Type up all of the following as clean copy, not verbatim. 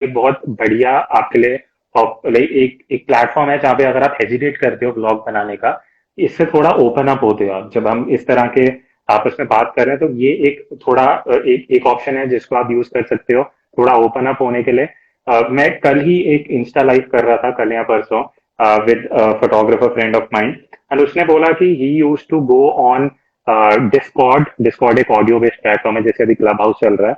एक बहुत बढ़िया आपके लिए लाइक एक एक प्लेटफॉर्म है जहाँ पे अगर आप हेजिटेट करते हो ब्लॉग बनाने का, इससे थोड़ा ओपन अप होते हो आप। जब हम इस तरह के आपस में बात कर रहे हैं तो ये एक थोड़ा एक एक ऑप्शन है जिसको आप यूज कर सकते हो थोड़ा ओपन अप होने के लिए। मैं कल ही एक इंस्टा लाइव कर रहा था, कल या परसों, with photographer friend of mind, and उसने बोला कि he use to go on Discord. Discord एक ऑडियो बेस्ड प्लेटफॉर्म है, जैसे अभी क्लब हाउस चल रहा है।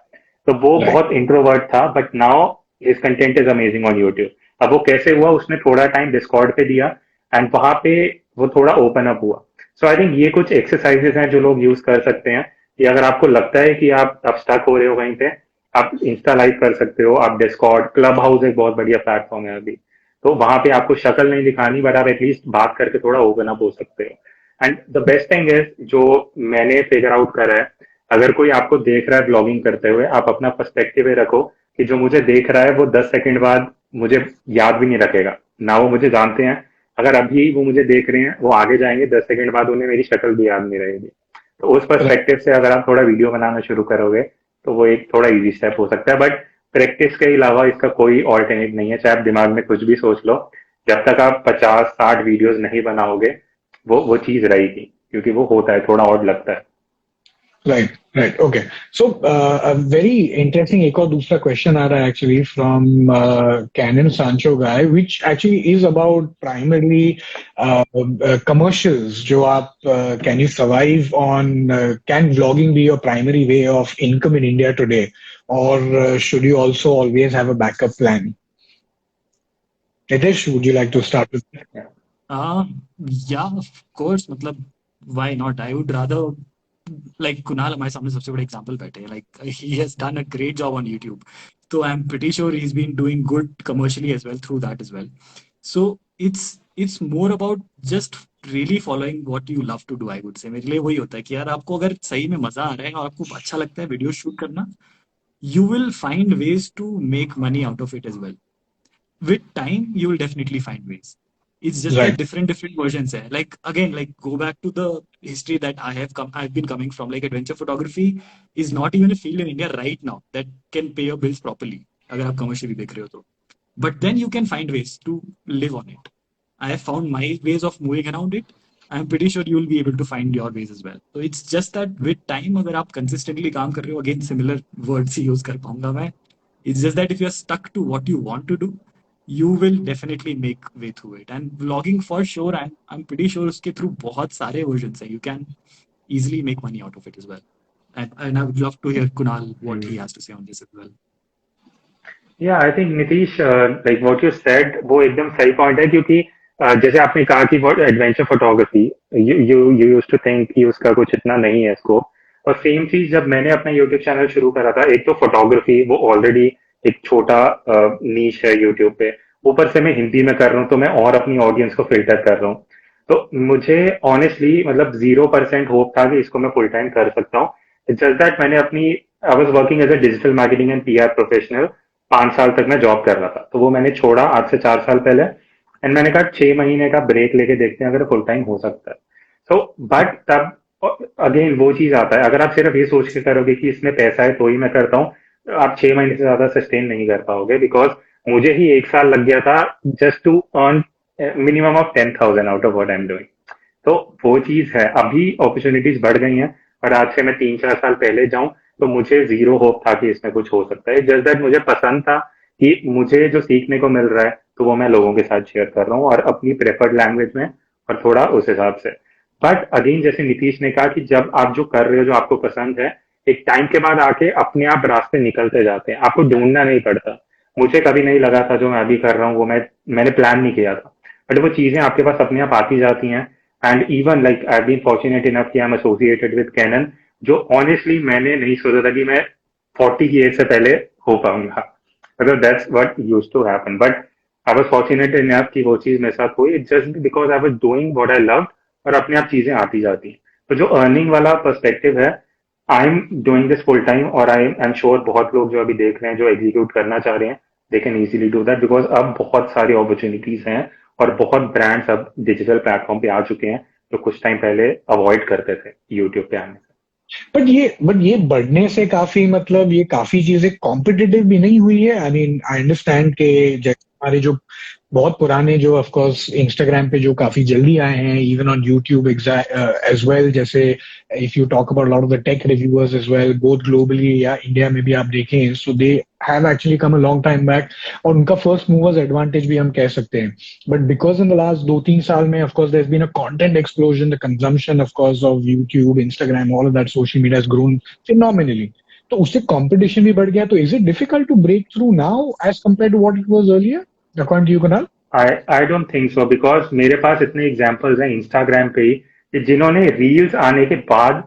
तो वो Right. बहुत इंट्रोवर्ट था, but now his content is amazing on YouTube. अब वो कैसे हुआ, उसने थोड़ा टाइम डिस्कॉर्ड पे दिया एंड वहां पे वो थोड़ा ओपन अप हुआ। सो आई थिंक ये कुछ एक्सरसाइजेस हैं जो लोग यूज कर सकते हैं, कि अगर आपको लगता है कि आप स्टक हो रहे हो कहीं पे, आप इंस्टा लाइव कर सकते हो, आप डिस्कॉर्ड, क्लब हाउस एक बहुत बढ़िया प्लेटफॉर्म है अभी। तो वहां पे आपको शक्ल नहीं दिखानी, बट आप एटलीस्ट बात करके थोड़ा ओपन अप हो सकते हो। And the best thing is, जो मैंने फिगर आउट करा है, अगर कोई आपको देख रहा है ब्लॉगिंग करते हुए, आप अपना पर्सपेक्टिव ये रखो कि जो मुझे देख रहा है वो 10 सेकंड बाद मुझे याद भी नहीं रखेगा, ना वो मुझे जानते हैं। अगर अभी वो मुझे देख रहे हैं, वो आगे जाएंगे 10 सेकंड बाद उन्हें मेरी शक्ल भी याद नहीं रहेगी। तो उस Right. पर्सपेक्टिव से अगर आप थोड़ा वीडियो बनाना शुरू करोगे तो वो एक थोड़ा इजी स्टेप हो सकता है। बट प्रैक्टिस के अलावा इसका कोई ऑल्टरनेट नहीं है, चाहे आप दिमाग में कुछ भी सोच लो, जब तक आप 50-60 वीडियोस नहीं बनाओगे वो चीज रहेगी, क्योंकि वो होता है, थोड़ा और लगता है। Right, right. Okay. So, a very interesting एक और दूसरा question आ रहा है actually from Canon Sancho guy, which actually is about primarily commercials. जो आप can you survive on can vlogging be your primary way of income in India today, or should you also always have a backup plan? Nitesh, would you like to start with? Uh, yeah, of course. मतलब why not? I would rather like Kunal हमारे सामने सबसे बड़ा example बैठे हैं. Like he has done a great job on YouTube. So I'm pretty sure he's been doing good commercially as well through that as well. So it's more about just really following what you love to do. I would say मेरे लिए वही होता है कि यार आपको अगर सही में मजा आ रहा है और आपको अच्छा लगता है वीडियो शूट करना, you will find ways to make money out of it as well. With time you will definitely find ways. It's just that Right. different versions hai. Like again, like go back to the history that I've been coming from. Like adventure photography is not even a field in India right now that can pay your bills properly अगर आप commercially देख रहे हो तो. But then you can find ways to live on it. I have found my ways of moving around it. I'm pretty sure you will be able to find your ways as well. So it's just that with time अगर आप consistently काम कर रहे हो, again similar words ही use कर पाऊंगा मैं. It's just that if you're stuck to what you want to do, you will definitely make way through it. And vlogging for sure, I'm pretty sure उसके through बहुत सारे versions हैं. You can easily make money out of it as well. And I would love to hear Kunal what he has to say on this as well. या आई think Nitish, like what you said वो एकदम सही point है, क्योंकि जैसे आपने कहा कि adventure photography, you you you used to think कि उसका कुछ इतना नहीं है स्कोप। और सेम चीज जब मैंने अपना यूट्यूब चैनल शुरू करा था, एक तो फोटोग्राफी वो ऑलरेडी एक छोटा नीश है यूट्यूब पे, ऊपर से मैं हिंदी में कर रहा हूँ, तो मैं और अपनी ऑडियंस को फिल्टर कर रहा हूँ। तो मुझे ऑनेस्टली मतलब 0% होप था कि इसको मैं फुल टाइम कर सकता हूँ। जस्ट दैट मैंने अपनी, I was working as a digital marketing and PR professional, 5 साल तक मैं जॉब कर रहा था, तो वो मैंने छोड़ा आज से 4 साल पहले। एंड मैंने कहा 6 महीने का ब्रेक लेके देखते हैं अगर फुल टाइम हो सकता है। सो बट तब अगेन वो चीज आता है, अगर आप सिर्फ ये सोच के करोगे कि इसमें पैसा है तो ही मैं करता हूँ, तो आप 6 महीने से ज्यादा सस्टेन नहीं कर पाओगे, बिकॉज मुझे ही 1 साल लग गया था just to earn minimum of 10,000 out of what I am doing. तो वो चीज है, अभी अपॉर्चुनिटीज बढ़ गई हैं, और आज से मैं 3-4 साल पहले जाऊं तो मुझे जीरो होप था कि इसमें कुछ हो सकता है। जस्ट दैट मुझे पसंद था कि मुझे जो सीखने को मिल रहा है तो वो मैं लोगों के साथ शेयर कर रहा हूँ, और अपनी प्रेफर्ड लैंग्वेज में, और थोड़ा उस हिसाब से। बट अगेन जैसे नीतीश ने कहा कि जब आप जो कर रहे हो, जो आपको पसंद है, एक टाइम के बाद आके अपने आप रास्ते निकलते जाते हैं, आपको ढूंढना नहीं पड़ता। मुझे कभी नहीं लगा था जो मैं अभी कर रहा हूँ वो मैंने प्लान नहीं किया था, बट वो चीजें आपके पास अपने आप आती जाती हैं। And even like I been fortunate enough कि I am associated with Canon, जो ऑनेस्टली मैंने नहीं सोचा था कि मैं 40 की एज से पहले हो पाऊंगा, मतलब that's what used to happen. But I was fortunate enough कि वो चीज मेरे साथ हुई, just because I was doing what I love, और अपने आप चीजें आती जाती हैं। तो जो अर्निंग वाला पर्सपेक्टिव है, आई am doing this full time, और आई एम श्योर बहुत लोग जो अभी देख रहे हैं जो एग्जीक्यूट करना चाह रहे हैं, they can easily do that, because अब बहुत सारी अपॉर्चुनिटीज हैं, और बहुत ब्रांड्स अब डिजिटल प्लेटफॉर्म पे आ चुके हैं जो कुछ टाइम पहले अवॉइड करते थे यूट्यूब पे आने से। बट ये बढ़ने से काफी मतलब ये काफी चीजें कॉम्पिटिटिव भी नहीं हुई है। आई मीन आई अंडरस्टैंड के जैसे हमारे जो बहुत पुराने जो ऑफ कोर्स इंस्टाग्राम पे जो काफी जल्दी आए हैं, even on YouTube as well, जैसे if you talk about lot of the tech reviewers as well both globally या इंडिया में भी आप देखें, so they have actually come a long time back, और उनका फर्स्ट मूवर्स एडवांटेज भी हम कह सकते हैं। But because in the last 2-3 साल में of course there has been a content explosion, the consumption of course of YouTube, Instagram, all of that social media has grown phenomenally. तो उससे competition भी बढ़ गया। तो is it difficult to break through now as compare to what it was earlier according to you, Kunal? I don't think so, because मेरे पास इतने examples हैं इंस्टाग्राम पे ही कि जिन्होंने रील्स आने के बाद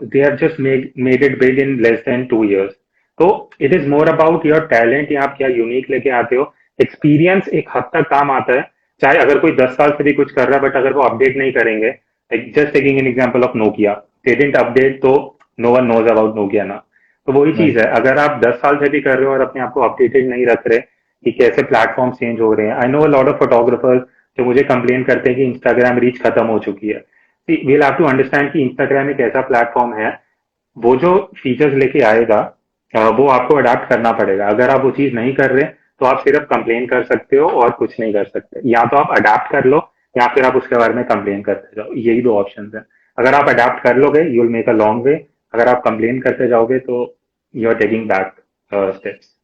they have just made it big in less than 2 years। तो it is more about your talent या आप क्या यूनिक लेके आते हो। एक्सपीरियंस एक हद तक काम आता है, चाहे अगर कोई 10 साल से भी कुछ कर रहा है, बट अगर वो अपडेट नहीं करेंगे, like just taking an example of Nokia, they didn't update, तो no one knows about Nokia ना। तो वही चीज राइट। है, अगर आप 10 साल से भी कर रहे हो और अपने आप को अपडेटेड नहीं रख रहे कि कैसे प्लेटफॉर्म चेंज हो रहे हैं। I know a lot of photographers जो मुझे कंप्लेन करते हैं कि इंस्टाग्राम रीच खत्म हो चुकी है। वील हैव टू अंडरस्टैंड कि इंस्टाग्राम एक ऐसा प्लेटफॉर्म है, वो जो फीचर्स लेके आएगा वो आपको अडाप्ट करना पड़ेगा। अगर आप वो चीज नहीं कर रहे तो आप सिर्फ कंप्लेन कर सकते हो और कुछ नहीं कर सकते। या तो आप अडाप्ट कर लो या फिर आप उसके बारे में कंप्लेन करते जाओ, यही दो ऑप्शन है। अगर आप अडाप्ट कर लोगे you will make a long way, अगर आप कंप्लेन करते जाओगे तो you are taking back steps.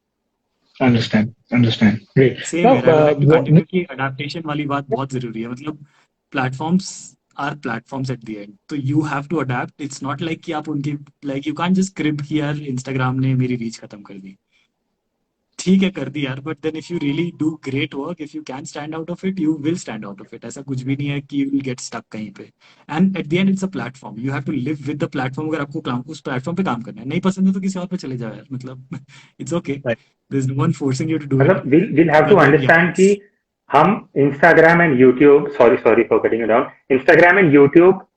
Understand great. Same now यार, I would like to continue कि अडेप्टेशन वाली बात बहुत जरूरी है। मतलब platforms are platforms at the end, तो you have to adapt. It's not like कि आप उनकी like you can't just crib कि यार इंस्टाग्राम ने मेरी रीच खत्म कर दी। ठीक है कर दी यार, but then if you really do great work, if you can stand out of it, you will stand out of it. ऐसा कुछ भी नहीं है कि यू विल गेट स्टक कहीं पे। And at the end it's a platform, you have to live with the platform. अगर आपको उस प्लेटफॉर्म पे काम करना है, नहीं पसंद है तो किसी और पे चले जाओ यार, मतलब it's okay, there is no one forcing you to do it. मतलब will have to but then understand कि यस, हम Instagram and YouTube, sorry sorry for cutting it down, Instagram and YouTube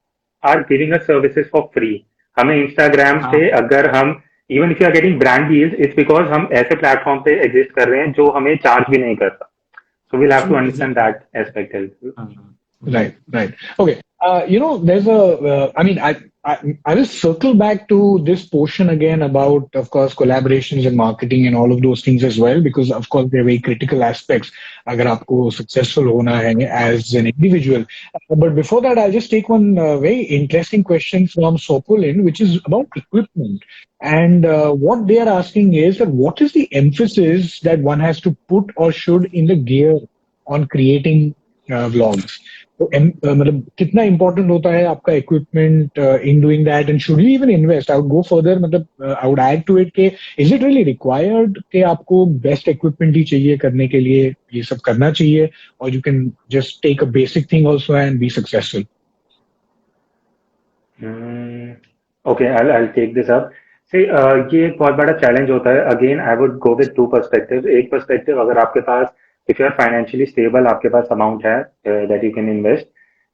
are giving us services for free. हमें Instagram हाँ से अगर हम even if you are getting brand deals, it's because हम ऐसे platform पे एग्जिस्ट कर रहे हैं जो हमें चार्ज भी नहीं करता। So will have to true understand exactly. That aspect as well. हाँ हाँ वही। Right, right. Okay. There's I mean, I will circle back to this portion again about, of course, collaborations and marketing and all of those things as well, because of course they're very critical aspects. अगर आपको successful होना है as an individual. But before that, I'll just take one very interesting question from Sopolin, which is about equipment. And what they are asking is that what is the emphasis that one has to put or should in the gear on creating vlogs? तो मतलब कितना important होता है आपका equipment in doing that, and should you even invest? I would go further, मतलब I would add to it के is it really required कि आपको बेस्ट इक्विपमेंट ही चाहिए करने के लिए ये सब करना चाहिए, और you can just take a basic thing also and be successful? Okay, I take this up. See, ये एक बहुत बड़ा चैलेंज होता है। Again I would go with two perspective. एक पर्सपेक्टिव, अगर आपके पास, if you are financially stable, आपके पास अमाउंट है दैट यू कैन इन्वेस्ट।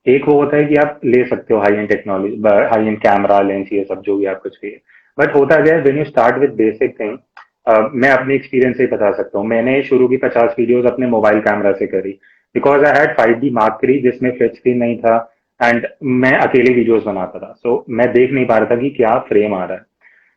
एक वो होता है कि आप ले सकते हो high end technology, high end camera, lens, ये सब जो भी आपको चाहिए। बट होता क्या है, when you start with basic thing, मैं अपने एक्सपीरियंस से ही बता सकता हूँ। मैंने शुरू की 50 वीडियोस अपने मोबाइल कैमरा से करी, because I had 5D Mark III जिसमें फ्लैट स्क्रीन नहीं था, एंड मैं अकेले वीडियोस बनाता था। सो मैं देख नहीं पा रहा था कि क्या फ्रेम आ रहा है।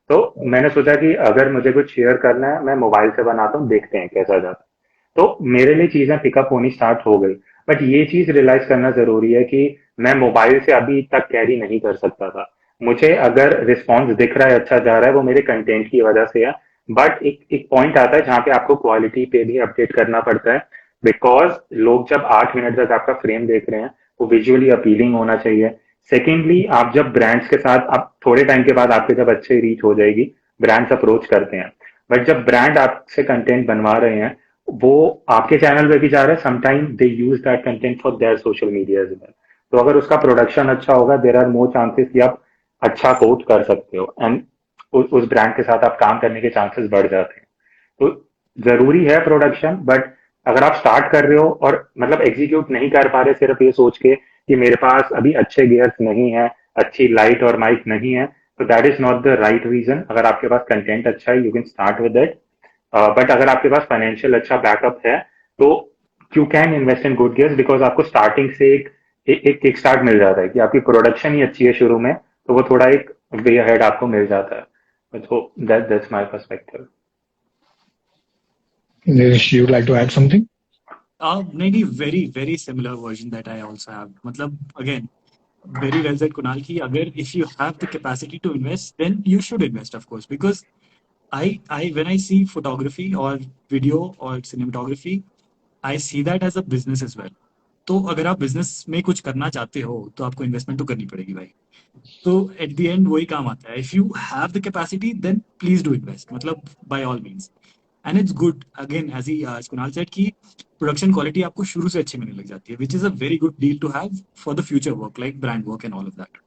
तो मैंने सोचा कि अगर मुझे कुछ शेयर करना है, मैं मोबाइल से बनाता हूँ, देखते हैं कैसा जाता है। तो मेरे लिए चीजें पिकअप होनी स्टार्ट हो गई। बट ये चीज रियलाइज करना जरूरी है कि मैं मोबाइल से अभी तक कैरी नहीं कर सकता था। मुझे अगर रिस्पॉन्स दिख रहा है, अच्छा जा रहा है, वो मेरे कंटेंट की वजह से है। बट एक एक पॉइंट आता है जहाँ पे आपको क्वालिटी पे भी अपडेट करना पड़ता है, बिकॉज लोग जब 8 मिनट तक आपका फ्रेम देख रहे हैं, वो विजुअली अपीलिंग होना चाहिए। सेकेंडली, आप जब ब्रांड्स के साथ, आप थोड़े टाइम के बाद आपके जब अच्छे रीच हो जाएगी, ब्रांड्स अप्रोच करते हैं। बट जब ब्रांड आपसे कंटेंट बनवा रहे हैं, वो आपके चैनल पे भी जा रहे हैं, sometime they use that content for their social media as well. तो अगर उसका प्रोडक्शन अच्छा होगा, देर आर मोर चांसेस कि आप अच्छा कोट कर सकते हो, एंड उस ब्रांड के साथ आप काम करने के चांसेस बढ़ जाते हैं। तो जरूरी है प्रोडक्शन, बट अगर आप स्टार्ट कर रहे हो और मतलब एग्जीक्यूट नहीं कर पा रहे सिर्फ ये सोच के कि मेरे पास अभी अच्छे गियर्स नहीं है, अच्छी लाइट और माइक नहीं है, तो that is not the right reason. अगर आपके पास कंटेंट अच्छा है, you can start with it. But अगर आपके पास फाइनेंशियल अच्छा बैकअप है, तो you can invest in good gears, because आपको स्टार्टिंग से एक किक स्टार्ट मिल जाता है कि आपकी प्रोडक्शन ही अच्छी है शुरू में, तो वो थोड़ा एक वे अहेड आपको मिल जाता है। तो that's my perspective. Nilesh, you would like to add something? नहीं, very very similar version that I also have. मतलब again, very well said Kunal कि अगर if you have the capacity to invest, then you should invest, of course, because I when I see photography or video or cinematography, I see that as a business as well. तो अगर आप business में कुछ करना चाहते हो तो आपको इन्वेस्टमेंट तो करनी पड़ेगी भाई। तो एट द एंड वही काम आता है, if you have the capacity then please do invest, मतलब by all means. And it's good again as he Kunal said कि प्रोडक्शन क्वालिटी आपको शुरू से अच्छी मिलने लग जाती है, which is a very good deal to have for the future work like brand work and all of that.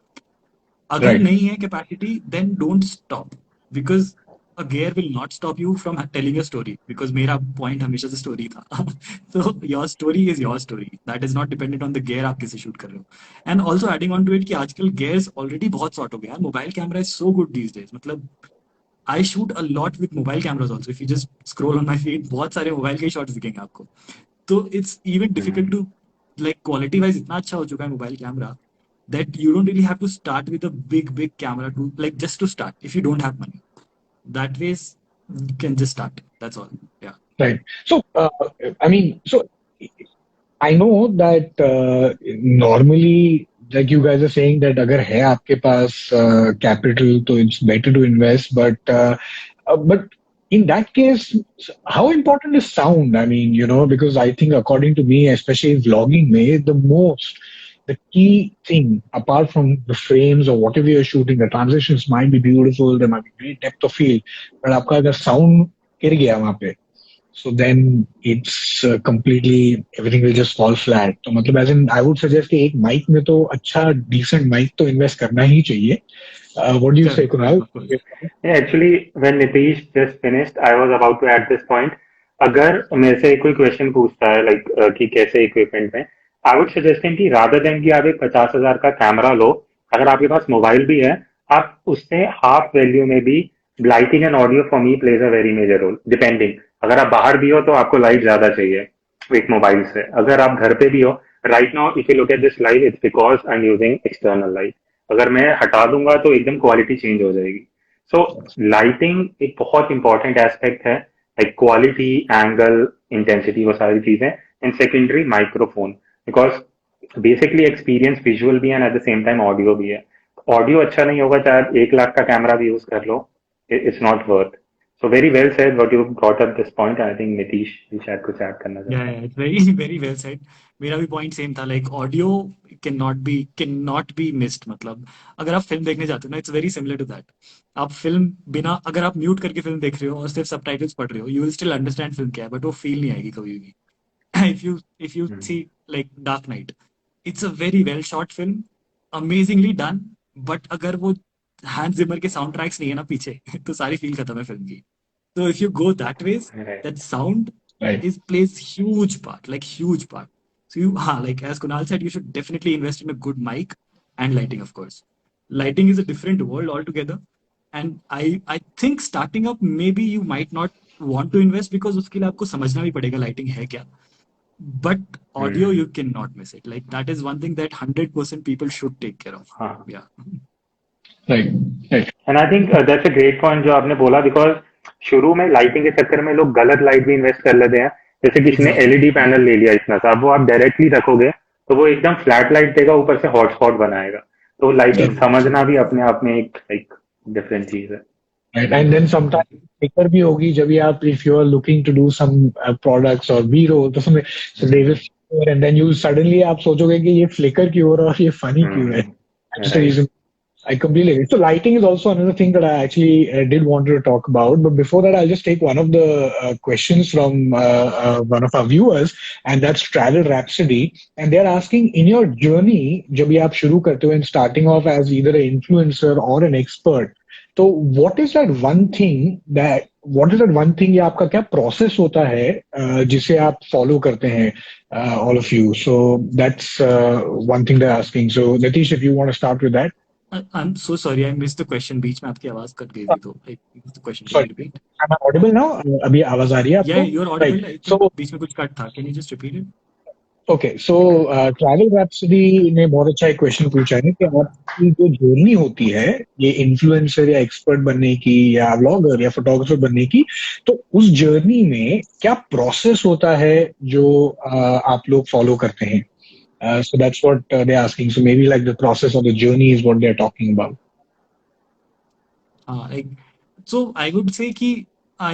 अगर Right. नहीं है capacity then don't stop, because a gear will not stop you from telling your story, because मेरा point हमेशा से story था। so your story is your story, that is not dependent on the gear आप किसे shoot कर रहे हो। and also adding on to it कि आजकल gears already बहुत sort हो गया है, mobile camera is so good these days, मतलब I shoot a lot with mobile cameras also, if you just scroll on my feed बहुत सारे mobile के shots दिखेंगे आपको। तो it's even difficult to like quality wise इतना अच्छा हो चुका है mobile camera that you don't really have to start with a big camera to like just to start if you don't have money, that ways you can just start, that's all. Yeah. Right. So, I mean, so I know that normally, like you guys are saying that अगर है आपके पास capital, तो it's better to invest. But in that case, how important is sound? I mean, because I think according to me, especially vlogging, में the key thing, apart from the frames or whatever you're shooting, the transitions might be beautiful, there might be great depth of field, but आपका अगर sound गिर गया वहाँ पे, so then it's completely everything will just fall flat. तो मतलब as in I would suggest कि एक mic में तो अच्छा decent mic तो invest करना ही चाहिए. What do you say, Correct, Kunal? of course. Yeah, actually, when Nitish just finished, I was about to add this point. अगर मेरे से कोई क्वेश्चन पूछता है लाइक कि कैसे इक्विपमेंट में, आई वुड सजेस्ट हिम कि रादर देन कि आप एक 50,000 का कैमरा लो, अगर आपके पास मोबाइल भी है, आप उससे हाफ वैल्यू में भी lighting and audio for me plays a very major role, depending. अगर आप बाहर भी हो तो आपको लाइट ज्यादा चाहिए एक मोबाइल से, अगर आप घर पे भी हो, right now if you look at this light it's because I am using external light, अगर मैं हटा दूंगा तो एकदम क्वालिटी चेंज हो जाएगी। सो लाइटिंग एक बहुत इंपॉर्टेंट एस्पेक्ट है, लाइक क्वालिटी, एंगल, इंटेंसिटी, वो सारी चीजें। And secondary microphone, because basically experience visual भी है and at the same time audio भी है। ऑडियो अच्छा नहीं होगा चाहे आप 1 लाख का कैमरा भी यूज कर लो, it's not worth. So very well said what you brought up this point, I think Nitish भी शायद कुछ ऐड करना चाहता है। Yeah, it's very very well said। मेरा भी पॉइंट सेम था, like audio can not be missed, मतलब अगर आप फिल्म देखने जाते हो ना, it's very similar to that. आप फिल्म बिना, अगर आप म्यूट करके फिल्म देख रहे हो और सिर्फ सबटाइटल्स पढ़ रहे हो, you will still understand film क्या है, बट वो फील नहीं आएगी कभी भी। if you see like Dark Knight, it's a very well shot film, amazingly done, but अगर वो हैंस जिमर के साउंड ट्रैक्स नहीं है ना पीछे तो सारी फील खत्म है फिल्म की। So if you go that ways, Right. that sound Right. is plays huge part, like huge part. So you, like as Kunal said, you should definitely invest in a good mic and lighting, of course. Lighting is a different world altogether, and I think starting up maybe you might not want to invest because उसके लिए आपको समझना भी पड़ेगा lighting है क्या. But audio you cannot miss it. Like that is one thing that 100% people should take care of. हाँ, Yeah. Right. Right. And I think that's a great point जो आपने बोला, बिकॉज शुरू में लाइटिंग के चक्कर में लोग गलत लाइट भी इन्वेस्ट कर लेते हैं। जैसे किसी ने Exactly. एलईडी पैनल ले लिया इतना सा, अब वो आप डायरेक्टली रखोगे तो वो एकदम फ्लैट लाइट देगा, ऊपर से हॉटस्पॉट बनाएगा। तो लाइटिंग Right. समझना भी अपने आप में एक डिफरेंट चीज है। Right. And then sometimes flicker भी होगी जब भी आप, if you are looking to do some products or B-roll, तो उसमें so they will flicker and then you suddenly आप सोचोगे कि ये flicker क्यों हो रहा है और ये funny क्यों है? That's the right. reason. I completely agree. So lighting is also another thing that I actually did want to talk about. But before that, I'll just take one of the questions from one of our viewers, and that's Travel Rhapsody. And they're asking, in your journey, जब भी आप शुरू करते हो and starting off as either an influencer or an expert, तो what is that one thing या आपका क्या process होता है जिसे आप follow करते हैं all of you? So that's one thing they're asking. So Nitish, if you want to start with that. I'm so sorry, I missed the question. बीच में आपकी आवाज कट गई थी, तो I missed the question. Can Sorry, you repeat? am I audible now? अभी आवाज आ रही है Yeah, आपको? you're audible. Right. I So think बीच में कुछ कट था. Can you just repeat it? Okay, so travel rhapsody ने बहुत अच्छा एक क्वेश्चन पूछा है कि आपकी जो जर्नी होती है ये इन्फ्लुएंसर या एक्सपर्ट बनने की या व्लॉगर या फोटोग्राफर बनने की, तो उस जर्नी में क्या प्रोसेस होता है जो आप लोग फॉलो करते हैं? So that's what they're asking. So maybe like the process or the journey is what they're talking about. हाँ, like so I would say कि I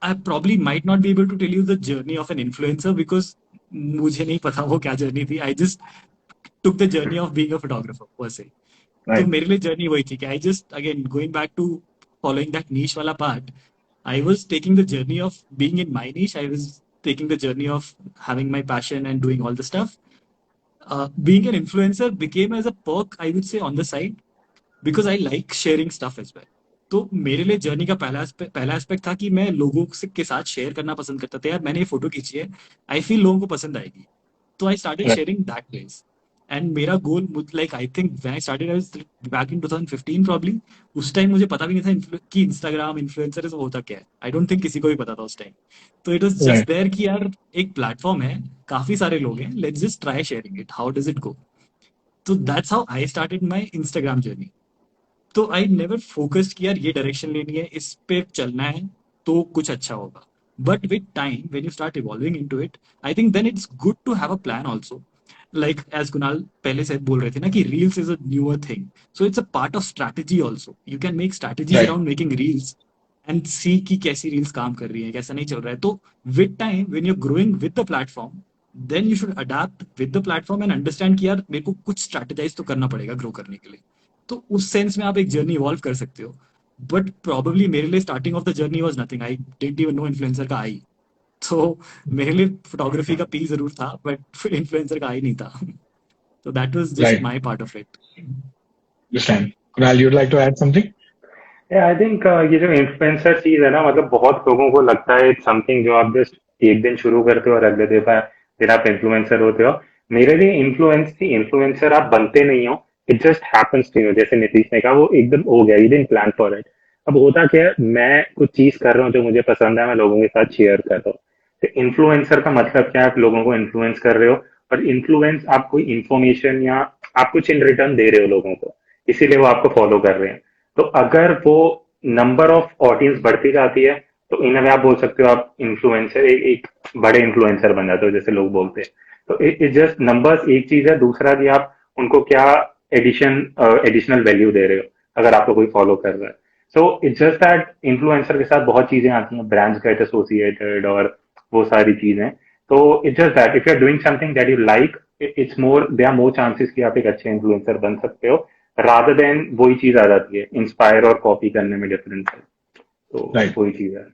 I probably might not be able to tell you the journey of an influencer because मुझे नहीं पता वो क्या journey थी. I just took the journey of being a photographer per se. तो Right. मेरे लिए जर्नी वही थी कि I just again going back to following that niche वाला part. I was taking the journey of being in my niche. I was taking the journey of having my passion and doing all the stuff. Being an influencer became as a perk, I would say, on the side because I like sharing stuff as well. तो मेरे लिए journey का पहला aspect था कि मैं लोगों से के साथ शेयर करना पसंद करता था. यार मैंने ये फोटो खींची है, आई फील लोगों को पसंद आएगी, तो I started Right. Sharing that ways. And मेरा goal like I think when I started I was back in 2015 probably. उस टाइम मुझे पता भी नहीं था कि इंस्टाग्राम इन्फ्लुएंसर होता क्या है. आई डोंट थिंक किसी को भी पता था उस टाइम. तो it was just Right. There कि यार एक प्लेटफॉर्म है, काफी सारे लोग हैं, let's just try sharing it, how does it go. तो that's how I started my Instagram journey. तो आई नेवर फोकस्ड कि यार ये डायरेक्शन लेनी है, इस पे चलना है तो कुछ अच्छा होगा. But with time when you start evolving into it, I think then it's good to have a plan also. Like as Kunal पहले से बोल रहे थे ना कि reels is a newer thing, so it's a part of strategy also. You can make strategies Right. Around making reels and see कि कैसी reels काम कर रही है, कैसा नहीं चल रहा है. तो with time when you are growing with the platform, then you should adapt with the platform and understand कि यार मेरे को कुछ स्ट्रैटेजाइज तो करना पड़ेगा ग्रो करने के लिए. तो उस सेंस में आप एक जर्नी इवॉल्व कर सकते हो. बट प्रोबेबली मेरे लिए starting of the journey was nothing. I didn't even know influencer का आई. तो मेरे लिए फोटोग्राफी का पी जरूर था बट इन्फ्लुएंसर का आई नहीं था. तो that was just Right. My part of it. Understand. Kunal, you'd like to add something? I think ये जो इन्फ्लुएंसर चीज है ना, मतलब बहुत लोगों को लगता है इट्स समथिंग जो आप जस्ट एक दिन शुरू करते हो और अगले दिन आप इन्फ्लुएंसर होते हो. मेरे लिए इन्फ्लुएंसर आप बनते नहीं हो, it just happens to you. जैसे नीतीश ने कहा, वो एकदम हो गया, you didn't plan for it. अब होता क्या है, मैं कुछ चीज कर रहा हूँ जो मुझे पसंद है, मैं लोगों के साथ शेयर कर रहा हूँ. तो इन्फ्लुएंसर का मतलब क्या है, आप लोगों को इन्फ्लुएंस कर रहे हो. और इन्फ्लुएंस आप कोई इन्फॉर्मेशन या आप कुछ इन रिटर्न दे रहे हो लोगों को, इसीलिए वो आपको फॉलो कर रहे हैं. तो अगर वो नंबर ऑफ ऑडियंस बढ़ती जाती है, तो इन वे आप बोल सकते हो आप इन्फ्लुएंसर एक बड़े इन्फ्लुएंसर बन जाते हो, जैसे लोग बोलते हैं. तो इट जस्ट नंबर्स एक चीज है, दूसरा कि आप उनको क्या एडिशनल वैल्यू दे रहे हो अगर आपको कोई फॉलो कर रहा है. So it's just that influencer के साथ बहुत चीजें आती हैं, ब्रांड्स गेट एसोसिएटेड और वो सारी चीजें. तो it's just that if you are doing something that you like, it's more there are more chances कि आप एक अच्छे इन्फ्लुएंसर बन सकते हो, रादर देन वही चीज आ जाती है इंस्पायर और कॉपी करने में डिफरेंस है. तो Right. वही चीज है.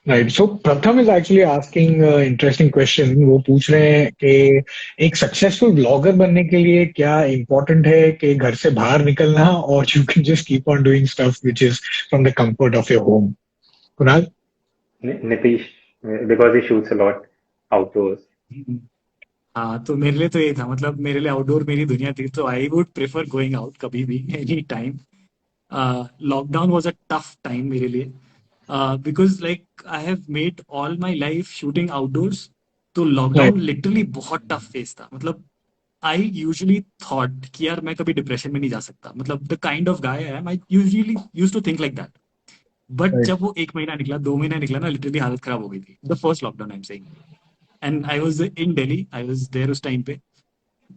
Right. So Pratham is actually asking an interesting question. वो पूछ रहे हैं कि एक सक्सेसफुल ब्लॉगर बनने के लिए क्या इम्पोर्टेंट है कि घर से बाहर निकलना, और you can just keep on doing stuff which is from the comfort of your home? Kunal? Nitish, because he shoots a lot outdoors. हाँ, तो मेरे लिए तो ये था, मतलब मेरे लिए आउटडोर मेरी दुनिया थी. तो I would prefer going out कभी भी, any time. Lockdown was a tough time मेरे लिए because like I have made all my life shooting outdoors. तो Right. लॉकडाउन लिटरली बहुत टफ फेज था. मतलब आई यूजुअली थॉट कि यार मैं कभी डिप्रेशन में नहीं जा सकता. मतलब the kind of guy I am, I usually used to think like that. But Right. जब वो एक महीना निकला, 2 महीना निकला ना, लिटरली हालत खराब हो गई थी. The first lockdown I am saying. And I was in Delhi, I was there उस टाइम पे.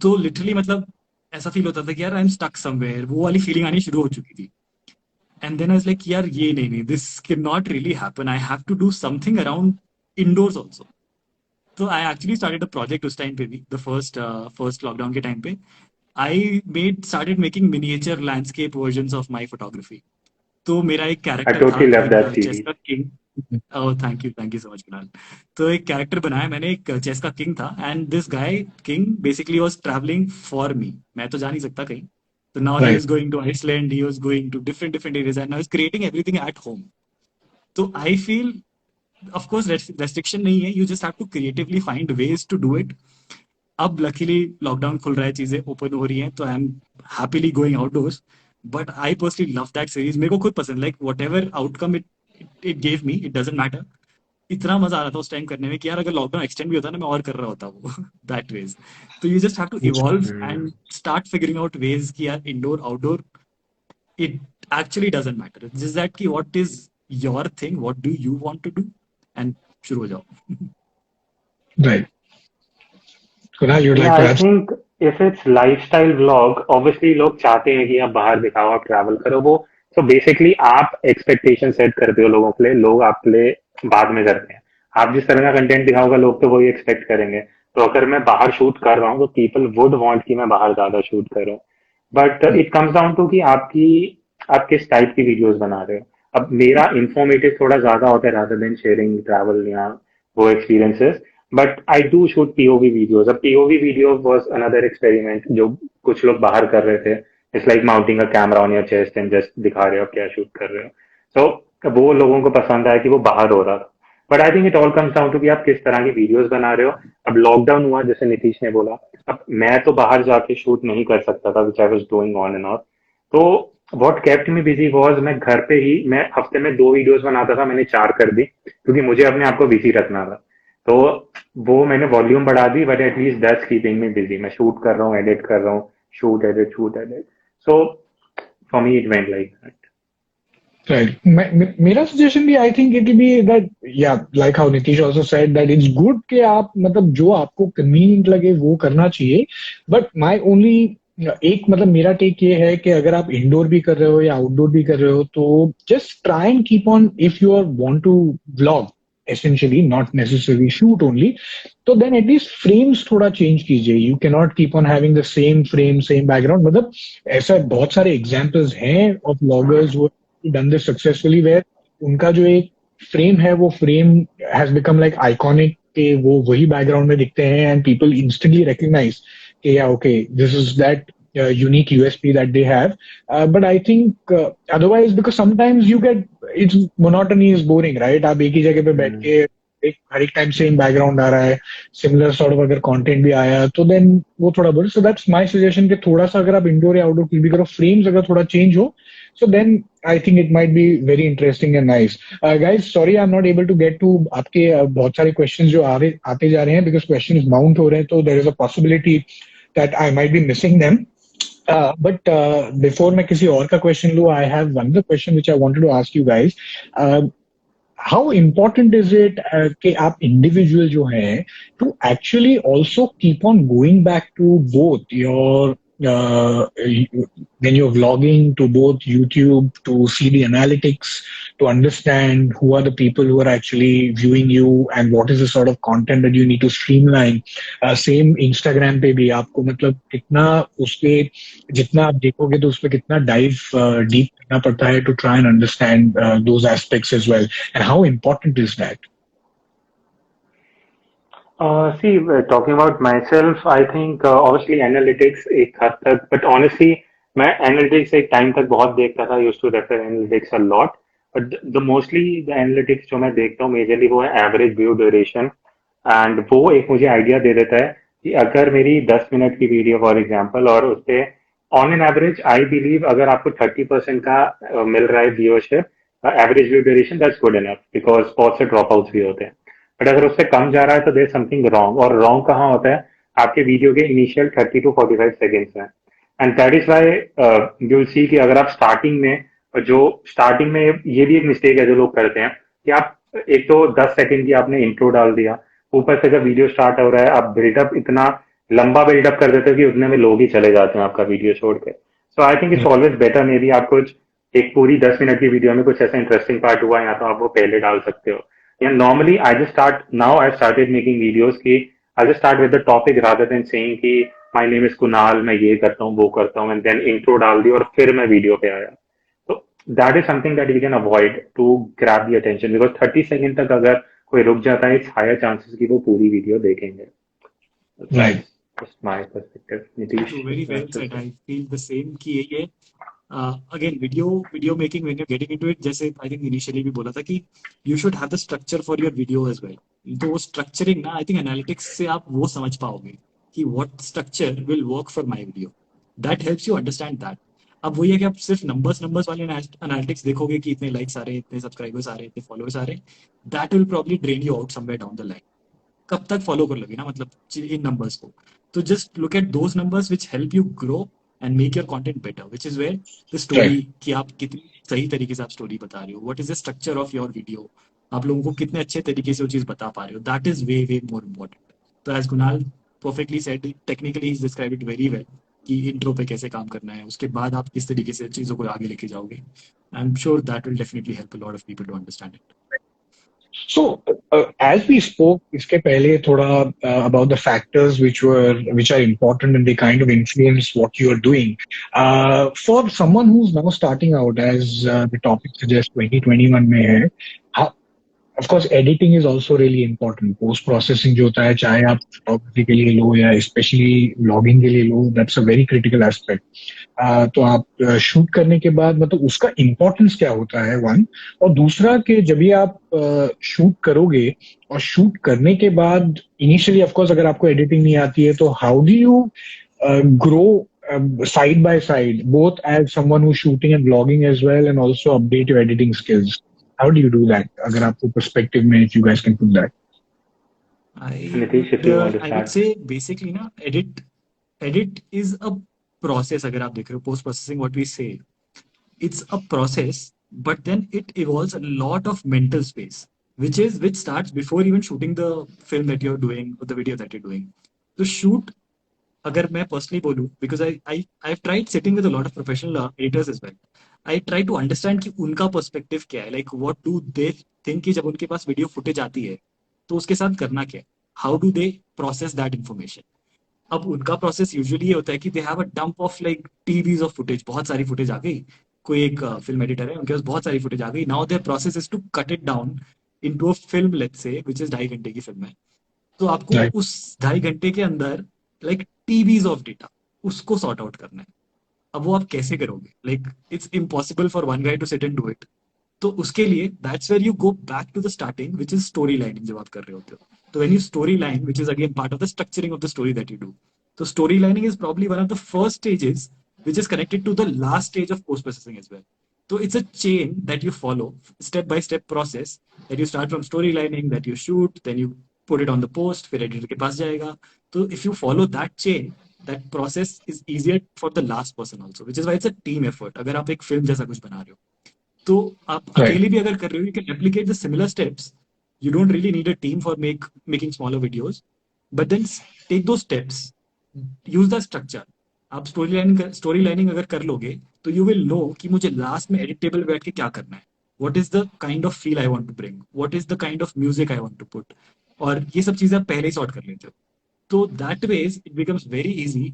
तो लिटरली मतलब ऐसा फील होता था कि यार आई एम स्टक समवेयर, वो वाली फीलिंग आनी शुरू हो चुकी थी. And then I was like यार ये नहीं, this can not really happen, I have to do something around indoors also. तो I actually started a project उस टाइम पे भी, द फर्स्ट लॉकडाउन के टाइम पे. I made started making miniature landscape versions of my photography. तो मेरा एक I character था totally love एक that चेस series. का king. Oh thank you so much Kunal. तो एक कैरेक्टर बनाया मैंने, एक चेस का किंग था. And this guy king basically was travelling for me. मैं तो जा नहीं सकता कहीं. तो now he Right. Was going to Iceland, he was going to different different areas and I was creating everything at home. तो I feel of course restriction नहीं है, you just have to creatively find ways to do it. अब luckily lockdown खुल रहा है, चीजें open हो रही हैं, तो I am happily going outdoors. But I personally love that series. मेरे को खुद पसंद, like what ever outcome it it gave me, it doesn't matter. इतना मजा आ रहा था उस टाइम करने में कि यार अगर लॉकडाउन एक्सटेंड भी होता ना मैं और कर रहा होता वो दैट वेज। तो you just have to evolve hmm, and start figuring out ways कि यार indoor outdoor it actually doesn't matter. It's just that कि what is your thing, what do you want to do, and शुरू हो जाओ। Right. Kunal, you'd या like to I add? Think if it's lifestyle vlog obviously लोग चाहते हैं कि आप बाहर दिखाओ, आप ट्रैवल करो, वो तो बेसिकली आप एक्सपेक्टेशन सेट करते हो लोगों के लिए, लोग आपके लिए बाद में करते हैं। आप जिस तरह का कंटेंट दिखाओगे लोग तो वही एक्सपेक्ट करेंगे। तो अगर मैं बाहर शूट कर रहा हूँ तो पीपल वुड वांट कि मैं बाहर ज्यादा शूट करूँ। But it comes down to कि आपकी आप किस टाइप की वीडियोस बना रहे हो। अब मेरा इंफॉर्मेटिव थोड़ा ज्यादा होता है रादर देन शेयरिंग ट्रैवल या वो experiences. But I do shoot POV videos. अब POV video was another experiment जो कुछ लोग बाहर कर रहे थे। It's like mounting a camera on your chest and just दिखा रहे हो क्या शूट कर रहे हो। सो वो लोगों को पसंद आया कि वो बाहर हो रहा था। But I think it all comes down to कि आप किस तरह की वीडियोस बना रहे हो। अब लॉकडाउन हुआ जैसे नीतीश ने बोला, अब मैं तो बाहर जाके शूट नहीं कर सकता था which I was doing on and off. तो what kept me busy was मैं घर पे ही मैं हफ्ते में 2 वीडियोस बनाता था, मैंने 4 कर दी क्योंकि मुझे अपने आप को बिजी रखना था। तो वो मैंने वॉल्यूम बढ़ा दी but at least that's keeping me busy. मैं शूट कर रहा हूँ, एडिट कर रहा हूँ, shoot edit. So for me it went like that. Right. मेरा suggestion भी I think it will be that yeah, like how Nitish also said that it's good कि आप मतलब जो आपको convenient लगे वो करना चाहिए. But my only एक मतलब मेरा टेक ये है कि अगर आप इंडोर भी कर रहे हो या आउटडोर भी कर रहे हो तो just try and keep on if you are want to vlog essentially not necessarily shoot only. तो then at least frames थोड़ा change कीजिए. You cannot keep on having the same frame same background. मतलब ऐसा बहुत सारे examples हैं of vloggers who done this successfully where उनका जो एक फ्रेम है वो frame has become like iconic के वो वही बैकग्राउंड में दिखते हैं एंड पीपल इंस्टेंटली रिकग्नाइज कि या okay this is that unique USP that they have. But I think otherwise because sometimes you get it's monotony is boring, right? आप एक ही जगह पे बैठ के एक हर एक टाइम सेम बैकग्राउंड आ रहा है सिमिलर सॉर्ट ऑफ अगर कंटेंट भी आया तो देन वो थोड़ा boring. So that's my suggestion कि थोड़ा सा अगर आप इंडोर या आउटडोर भी करो फ्रेम्स अगर थोड़ा चेंज हो so then I think it might be very interesting and nice. Guys, sorry I'm not able to get to आपके बहुत सारे questions जो आते जा रहे हैं because questions mount हो रहे हैं तो there is a possibility that I might be missing them. But before मैं किसी और का question लूँ, I have one other question which I wanted to ask you guys. Uh, how important is it कि आप individual जो हैं to actually also keep on going back to both your when you're vlogging to both YouTube to see the analytics to understand who are the people who are actually viewing you and what is the sort of content that you need to streamline. Same Instagram पे भी आपको मतलब कितना उसके जितना आप देखोगे तो उसपे कितना डाइव डीप करना पड़ता है to try and understand those aspects as well. And how important is that? See, talking about myself, I think obviously analytics एक हद तक, but honestly मैं analytics एक टाइम तक बहुत देखता था, used to refer analytics a lot, but the mostly the analytics जो मैं देखता हूँ majorly वो है average view duration, and वो एक मुझे आइडिया दे देता है कि अगर मेरी 10 मिनट की वीडियो फॉर एग्जांपल और उसपे on an average I believe अगर आपको 30% का मिल रहा है viewership average view duration that's good enough because बहुत से ड्रॉप आउट्स भी होते हैं। बट अगर उससे कम जा रहा है तो देयर समथिंग रॉन्ग, और रॉन्ग कहाँ होता है आपके वीडियो के इनिशियल 30 to 45 सेकेंड्स में। And that is why you will see कि अगर आप स्टार्टिंग में जो स्टार्टिंग में ये भी एक मिस्टेक है जो लोग करते हैं कि आप एक तो 10 सेकंड की आपने इंट्रो डाल दिया, ऊपर से जब वीडियो स्टार्ट हो रहा है आप बिल्डअप इतना लंबा बिल्डअप कर देते हो कि उतने में लोग ही चले जाते हैं आपका वीडियो छोड़ के। So I think it's always better maybe आप कुछ एक पूरी 10 मिनट की वीडियो में कुछ ऐसा इंटरेस्टिंग पार्ट हुआ या तो आप वो पहले डाल सकते हो। या normally I just start now I started making videos की I just start with the topic rather than saying कि माय नेम इज कुणाल, मैं ये करता हूँ वो करता हूँ, एंड देन इंट्रो डाल दी और फिर मैं वीडियो पे आया। तो that is something that we can avoid to grab the attention because 30 second तक अगर कोई रुक जाता है इट्स हायर चांसेस कि वो पूरी वीडियो देखेंगे। Right. That's just my perspective. Nitish, So very well that's said. just it. I feel the same कि यही है। Again video making when you're getting into it, जैसे I think initially भी बोला था कि you should have the structure for your video as well. तो वो structuring ना I think analytics से आप वो समझ पाओगे कि what structure will work for my video. That helps you understand that. अब वही है कि आप सिर्फ नंबर्स वाले एनालिटिक्स देखोगे कि इतने लाइक्स आ रहे हैं, इतने सब्सक्राइबर्स आ रहे हैं, इतने फॉलोअर्स आ रहे हैं, that will probably drain you out somewhere down the line. कब तक फॉलो कर लोगे ना, मतलब इन नंबर्स को। तो just look at those numbers which help you grow and make your content better, which is where the story, Right. कि आप कितनी सही तरीके से आप स्टोरी बता रहे हो, what is the structure of your video, आप लोगों को कितने अच्छे तरीके से वो चीज बता पा रहे हो, that is way way more important. तो as Kunal perfectly said, technically he describe it very well कि इंट्रो पे कैसे काम करना है, उसके बाद आप किस तरीके से चीजों को आगे लेके जाओगे। I am sure that will definitely help a lot of people to understand it. So, as we spoke, इसके पहले थोड़ा about the factors which are important and they kind of influence what you are doing. For someone who's now starting out, as the topic suggests, 2021 में है, how, of course, editing is also really important. Post processing जो होता है, चाहे आप photography के लिए लो या especially vlogging के लिए लो, that's a very critical aspect. तो आप शूट करने के बाद मतलब उसका इम्पोर्टेंस क्या होता है, वन। और दूसरा कि जब भी आप शूट करोगे और शूट करने के बाद इनिशियली ऑफ कोर्स अगर आपको एडिटिंग नहीं आती है तो how do you grow side by side both as someone who's shooting and vlogging as well and also update your editing skills? How do you do that? अगर आपको perspective में if you guys can put that. Nitish, if you want to I would start. say basically ना, edit is a process. अगर आप देख रहे हो post processing, what we say, it's a process, but then it involves a lot of mental space, which starts before even shooting the film that you're doing or the video that you're doing. तो shoot, अगर मैं personally बोलूँ, because I have tried sitting with a lot of professional editors as well, I try to understand कि उनका perspective क्या है, like what do they think कि जब उनके पास वीडियो फुटेज आती है तो उसके साथ करना क्या है, how do they process that information. अब उनका प्रोसेस यूजुअली ये होता है कि they have a dump of like TVs of footage, बहुत सारी फुटेज आ गई, कोई एक फिल्म एडिटर है, उनके पास बहुत सारी फुटेज आ गई, now their process is to cut it down into a film, let's say which is 2.5 घंटे की फिल्म है। तो आपको Right. उस 2.5 घंटे के अंदर लाइक टीबीज ऑफ डेटा उसको सॉर्ट आउट करना है। अब वो आप कैसे करोगे, like it's impossible for one guy to sit and do it. तो उसके लिए that's where you go back to the starting, which is story lining जब आप कर रहे होते हो। तो when you story line, which is again part of the structuring of the story that you do, तो story lining is probably one of the first stages which is connected to the last stage of post processing as well. So it's a chain that you follow, step by step process, that you start from storylining, that you shoot, then you put it on the post, फिर editor के पास जाएगा। तो if you follow that chain, that process is easier for the last person also, which is why it's a team effort। अगर आप एक film जैसा कुछ बना रहे हो तो आप Right. अकेले भी अगर कर रहे हो, you can replicate the similar steps, you don't really need a team for making smaller videos, but then take those steps, use the structure। आप स्टोरी लाइनिंग अगर कर लोगे तो यू विल नो कि मुझे लास्ट में एडिट टेबल बैठ के क्या करना है, what is the kind of feel I want to bring, what is the kind of music I want to put, और ये सब चीजें आप पहले ही सॉर्ट कर लेते हो। तो that ways it becomes very easy.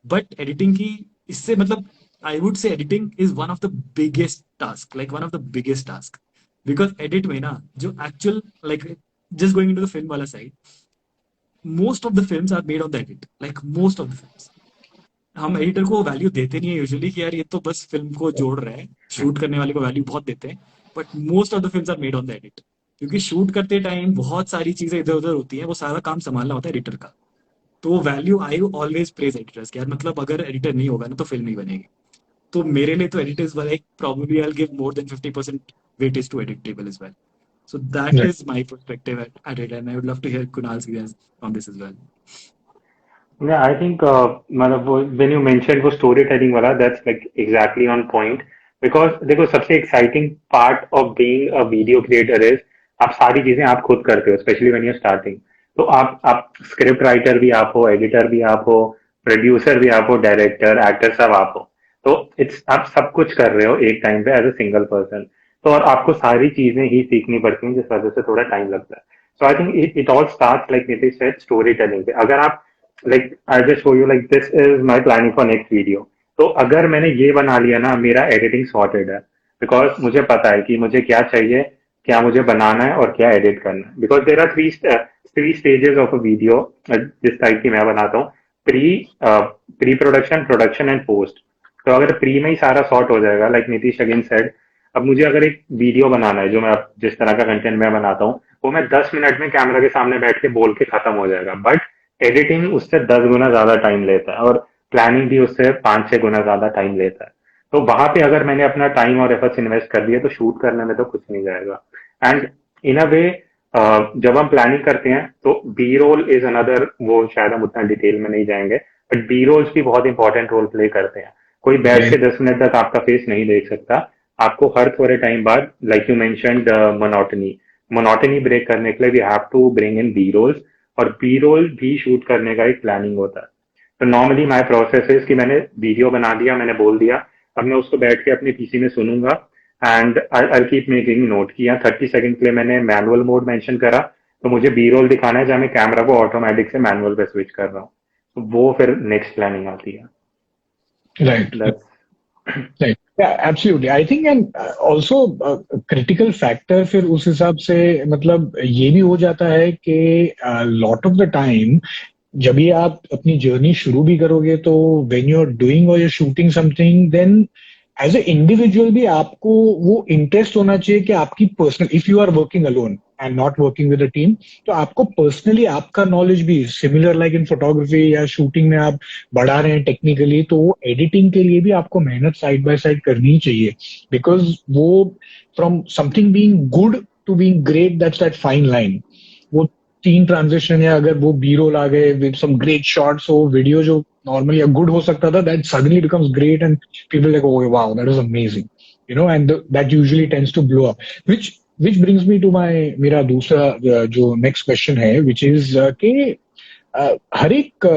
But editing की इससे मतलब I would say editing is one of the biggest task, like one of the biggest task, because edit में ना जो actual like just going into the film वाला side, most of the films are made on the edit, like most of the films. हम editor को value देते नहीं है usually कि यार ये तो बस फिल्म को जोड़ रहे हैं, शूट करने वाले को वैल्यू बहुत देते हैं, but most of the films are made on the edit, क्योंकि शूट करते टाइम बहुत सारी चीजें इधर उधर होती हैं, वो सारा काम संभालना होता है एडिटर का। तो value I always praise editors, यार मतलब अगर एडिटर नहीं होगा ना तो फिल्म नहीं बनेगी। तो मेरे लिए तो editors like probably I'll give more than 50% weightage to edit table as well. So that Right. is my perspective at it, and I would love to hear Kunal's views on this as well. Yeah, I think मतलब when you mentioned वो story telling वाला, that's like exactly on point, because देखो सबसे exciting part of being a video creator is आप सारी चीजें आप खुद करते हो, especially when you're starting। तो आप स्क्रिप्ट राइटर भी आप हो, एडिटर भी आप हो, प्रोड्यूसर भी आप हो, डायरेक्टर एक्टर सब आप हो। तो इट्स आप सब कुछ कर रहे हो एक टाइम पे एज अ सिंगल पर्सन। तो और आपको सारी चीजें ही सीखनी पड़ती हैं, जिस वजह से थोड़ा टाइम लगता है। So I think it all start like Nitish said story telling पे। अगर आप like I just show you like this is my planning for next video, तो अगर मैंने ये बना लिया ना, मेरा एडिटिंग सॉर्टेड है, बिकॉज मुझे पता है कि मुझे क्या चाहिए, क्या मुझे बनाना है और क्या एडिट करना है। Because there are three stages of a video जिस टाइप की मैं बनाता हूँ, pre production, production and post. तो अगर प्री में ही सारा सॉर्ट हो जाएगा, लाइक नीतीश अगेन सेड, अब मुझे अगर एक वीडियो बनाना है, जो मैं जिस तरह का कंटेंट मैं बनाता हूँ, वो मैं 10 मिनट में कैमरा के सामने बैठ के बोल के खत्म हो जाएगा। बट एडिटिंग उससे 10 गुना ज्यादा टाइम लेता है, और प्लानिंग भी उससे 5-6 गुना ज्यादा टाइम लेता है। तो वहां पे अगर मैंने अपना टाइम और एफर्ट्स इन्वेस्ट कर दिया तो शूट करने में तो कुछ नहीं जाएगा। एंड इन अ वे जब हम प्लानिंग करते हैं तो बी रोल इज अनदर, वो शायद हम उतना डिटेल में नहीं जाएंगे, बट बी रोल्स भी बहुत इंपॉर्टेंट रोल प्ले करते हैं। कोई बैठ के 10 मिनट तक आपका फेस नहीं देख सकता। आपको हर थोड़े टाइम बाद, like you mentioned, monotony monotony break करने के लिए we have to bring in B rolls. और बी रोल भी शूट करने का एक प्लानिंग होता है। तो नॉर्मली माय प्रोसेस इज कि मैंने वीडियो बना दिया, मैंने बोल दिया, अब मैं उसको बैठ के अपने पीसी में सुनूंगा and I keep making note किया। 30 सेकंड के लिए मैंने मैनुअल मोड मेंशन करा, तो मुझे बी रोल दिखाना है जहाँ मैं कैमरा को ऑटोमेटिक से मैनुअल पे स्विच कर रहा हूँ। तो वो फिर नेक्स्ट प्लानिंग आती है। Right. That's- Right. Yeah, absolutely. I think and also critical factor फिर उस हिसाब से मतलब ये भी हो जाता है कि lot of the time जब भी आप अपनी जर्नी शुरू भी करोगे तो when you're doing or you're shooting something then as a individual भी आपको वो इंटरेस्ट होना चाहिए कि आपकी personal, if you are working alone and not working with a team, तो आपको पर्सनली आपका नॉलेज भी सिमिलर लाइक इन फोटोग्राफी या शूटिंग में आप बढ़ा रहे हैं टेक्निकली, तो वो एडिटिंग के लिए भी आपको मेहनत साइड बाय साइड करनी ही चाहिए। बिकॉज वो from something being good to being great, that's that fine line. वो तीन ट्रांजिशन या अगर वो बी रोल आ गए विद सम ग्रेट शॉट्स, वो वीडियो जो नॉर्मली गुड हो सकता था that suddenly becomes great and people like, oh wow, that is amazing, you know, and that usually tends to blow up, which brings me to my मेरा दूसरा जो next question है, which is कि हर एक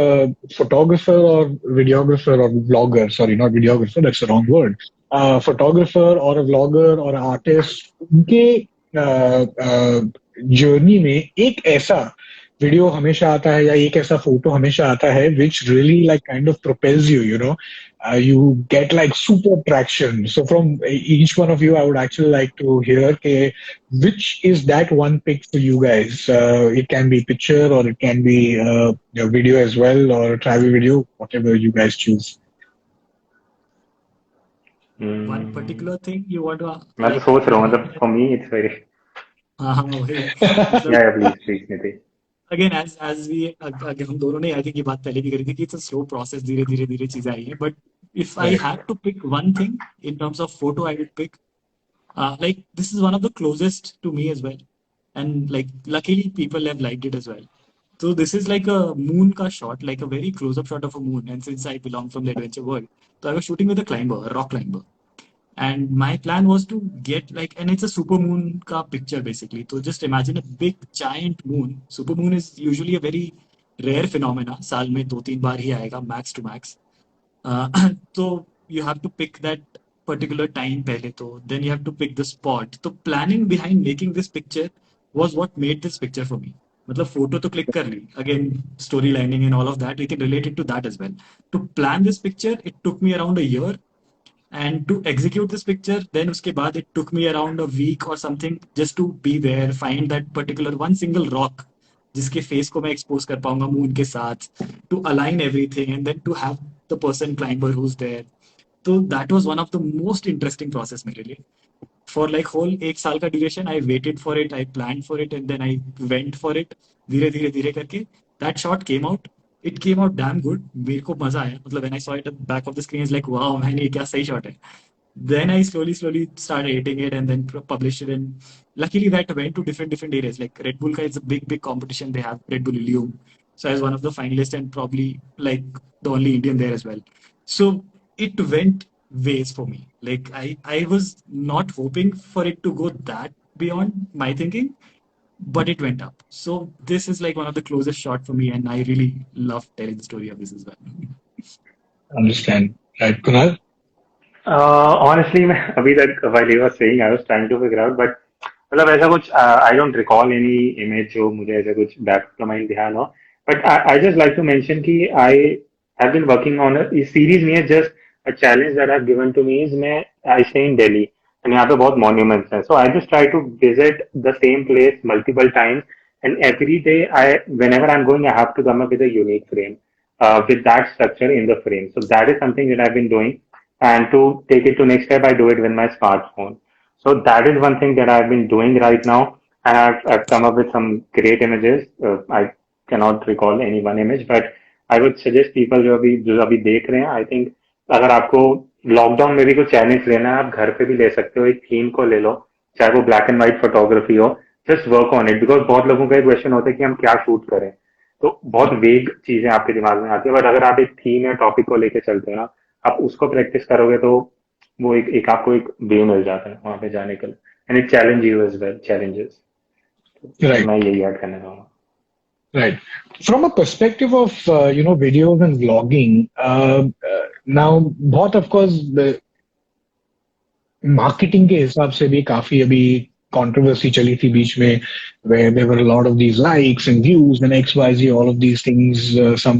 photographer और videographer और vlogger, sorry not videographer, that's the wrong word, photographer और vlogger और आर्टिस्ट, उनके जर्नी में एक ऐसा वीडियो हमेशा आता है या एक ऐसा फोटो हमेशा आता है which really like kind of propels you, you know, you get like super traction. So from each one of you, I would actually like to hear which is that one pick for you guys. It can be picture or it can be a video as well, or a travel video, whatever you guys choose. One particular thing you want to मैं तो like सोच रहा हूँ, मतलब mention? For me it's very, हाँ हाँ वही मतलब या please please Nitin. Again as we हम दोनों ने आई थिंक ये बात पहले भी करी थी कि इट्स अ स्लो प्रोसेस, धीरे धीरे धीरे चीजें आई हैं, but if I Right. Had to pick one thing in terms of photo I would pick like this is one of the closest to me as well, and like luckily people have liked it as well. So this is like a moon ka shot, like a very close up shot of a moon, and since I belong from the adventure world, so I was shooting with a climber, a rock climber, and my plan was to get like, and it's a super moon ka picture basically. So just imagine a big giant moon. Super moon is usually a very rare phenomena, साल में 2-3 बार ही आएगा max to max. So you have to pick that particular time पहले तो, then you have to pick the spot. तो planning behind making this picture was what made this picture for me. मतलब photo तो click कर ली, again story lining and all of that, we can relate it to that as well. To plan this picture it took me around a year, and to execute this picture then uske baad it took me around a week or something just to be there, find that particular one single rock जिसके face को मैं expose कर पाऊंगा moon के साथ, to align everything and then to have the person climber who is there. तो that was one of the most interesting process मेरे लिए. फॉर लाइक होल एक साल का duration I waited for it, I plan for it and then I went for it. धीरे धीरे धीरे करके that shot came out. It came out damn good, मेरे को मजा आया. मतलब when I saw it at back of the screen is like wow man, ये क्या सही शॉट है. Then I slowly started editing it and then published it. And luckily that went to different areas. Like Red Bull, it's a big competition. They have Red Bull Ilium. So I was one of the finalists and probably like the only Indian there as well. So it went ways for me. Like I was not hoping for it to go that beyond my thinking, but it went up. So this is like one of the closest shot for me, and I really love telling the story of this as well. Understand. Right, Kunal? Honestly, मैं अभी तक while you were saying I was trying to figure out, but मतलब ऐसा कुछ I don't recall any image जो मुझे ऐसा कुछ back to mind ध्यान हो. But I just like to mention कि I have been working on a इस series में just a challenge that I've given to me is I stay in Delhi and यहाँ पे बहुत monuments हैं. So I just try to visit the same place multiple times, and every day whenever I'm going, I have to come up with a unique frame with that structure in the frame. So that is something that I've been doing. And to take it to next step, I do it with my smartphone. So that is one thing that I've been doing right now, and I've come up with some great images. I cannot recall any one image, but I would suggest people जो अभी देख रहे हैं, I think अगर आपको lockdown में भी कुछ चैलेंज लेना है, आप घर पे भी ले सकते हो, एक थीम को ले लो, चाहे वो ब्लैक एंड व्हाइट फोटोग्राफी हो, just work on it, because बहुत लोगों का एक क्वेश्चन होता है कि हम क्या शूट करें, तो बहुत वेग चीजें आपके दिमाग में आती है, बट अगर आप एक थीम या टॉपिक को लेके चलते हो ना, आप उसको प्रैक्टिस करोगे तो वो एक आपको एक वे मिल जाता है वहां पे जाने के लिए, and it challenge you as well, challenges. तो Right. मैं यही ऐड करना चाहूंगा। Right. From a perspective of videos and vlogging, now बहुत of course मार्केटिंग के हिसाब से भी काफी अभी कंट्रोवर्सी चली थी बीच में, where there were a lot of these likes and views and XYZ, all of these things. Some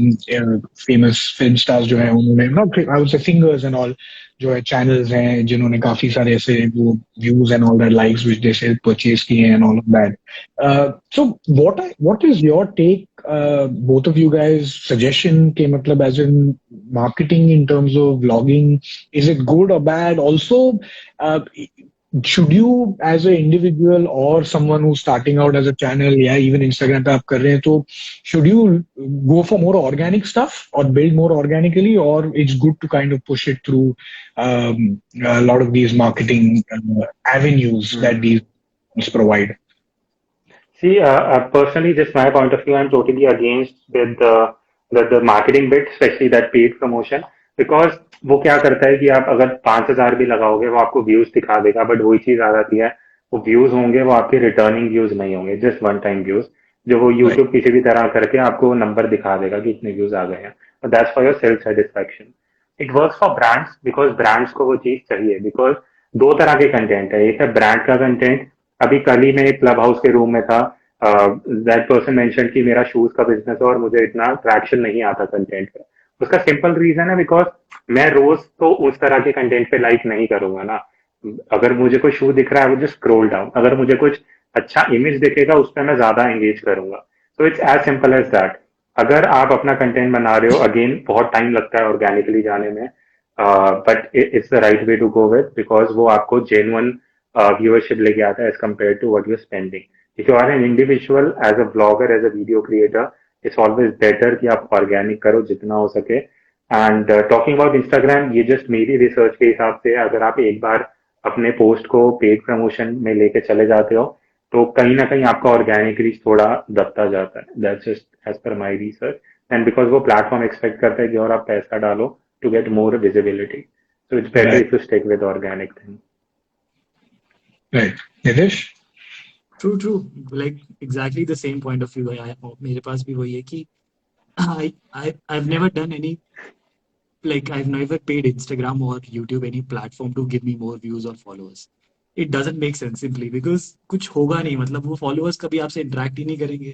famous film stars जो है उन्होंने, not I would say singers and all, जो है channels हैं जिन्होंने काफी सारे ऐसे वो views and all that likes which they say purchase किए हैं and all of that. So what is your take, both of you guys, suggestion के मतलब as in marketing in terms of vlogging, is it good or bad? Also, uh, should you as an individual or someone who's starting out as a channel, या even Instagram पे आप कर रहे हैं, तो should you go for more organic stuff or build more organically, or it's good to kind of push it through a lot of these marketing avenues that these provide? See, personally, just my point of view, I'm totally against with the marketing bit, especially that paid promotion, because वो क्या करता है कि आप अगर 5,000 भी लगाओगे वो आपको व्यूज दिखा देगा, बट वही चीज आ जाती है, वो व्यूज होंगे वो आपके रिटर्निंग व्यूज नहीं होंगे, जस्ट वन टाइम व्यूज, जो वो Right. यूट्यूब किसी भी तरह करके आपको नंबर दिखा देगा कि इतने व्यूज आ गए हैं, और that's for your self satisfaction. It works for brands, because brands को वो चीज चाहिए, बिकॉज दो तरह के कंटेंट है, एक है ब्रांड का कंटेंट। अभी कल ही मैं एक क्लब हाउस के रूम में था, दैट पर्सन मेंशन कि मेरा शूज का बिजनेस है और मुझे इतना ट्रैक्शन नहीं आता कंटेंट पे। उसका सिंपल रीजन है, बिकॉज मैं रोज तो उस तरह के कंटेंट पे लाइक नहीं करूंगा ना। अगर मुझे कोई शू दिख रहा है वो जस्ट स्क्रॉल डाउन, अगर मुझे कुछ अच्छा इमेज दिखेगा उस पर मैं ज्यादा एंगेज करूंगा। So it's as simple as that. अगर आप अपना कंटेंट बना रहे हो, अगेन बहुत टाइम लगता है ऑर्गेनिकली जाने में, but it's the right way to go with, because वो आपको जेन्युइन व्यूअरशिप लेके आता है as compare to what you are spending. If you are an individual as a blogger, as a video creator, it's always better कि आप organic करो जितना हो सके। एंड टॉकिंग अबाउट इंस्टाग्राम, ये जस्ट मेरी रिसर्च के हिसाब से, अगर आप एक बार अपने पोस्ट को पेड प्रमोशन में लेके चले जाते हो तो कहीं ना कहीं आपका ऑर्गेनिक रीच थोड़ा दबता जाता है। That's just as per my research, and because वो प्लेटफॉर्म एक्सपेक्ट करता है कि और आप पैसा डालो to get more visibility, so it's better Right. If you stick with organic thing. Right. Nitish? True true, like exactly the same point of view है। मेरे पास भी वही है कि I've never done any, like I've never paid Instagram or YouTube any platform to give me more views or followers. It doesn't make sense simply because कुछ होगा नहीं, मतलब वो followers कभी आपसे interact ही नहीं करेंगे,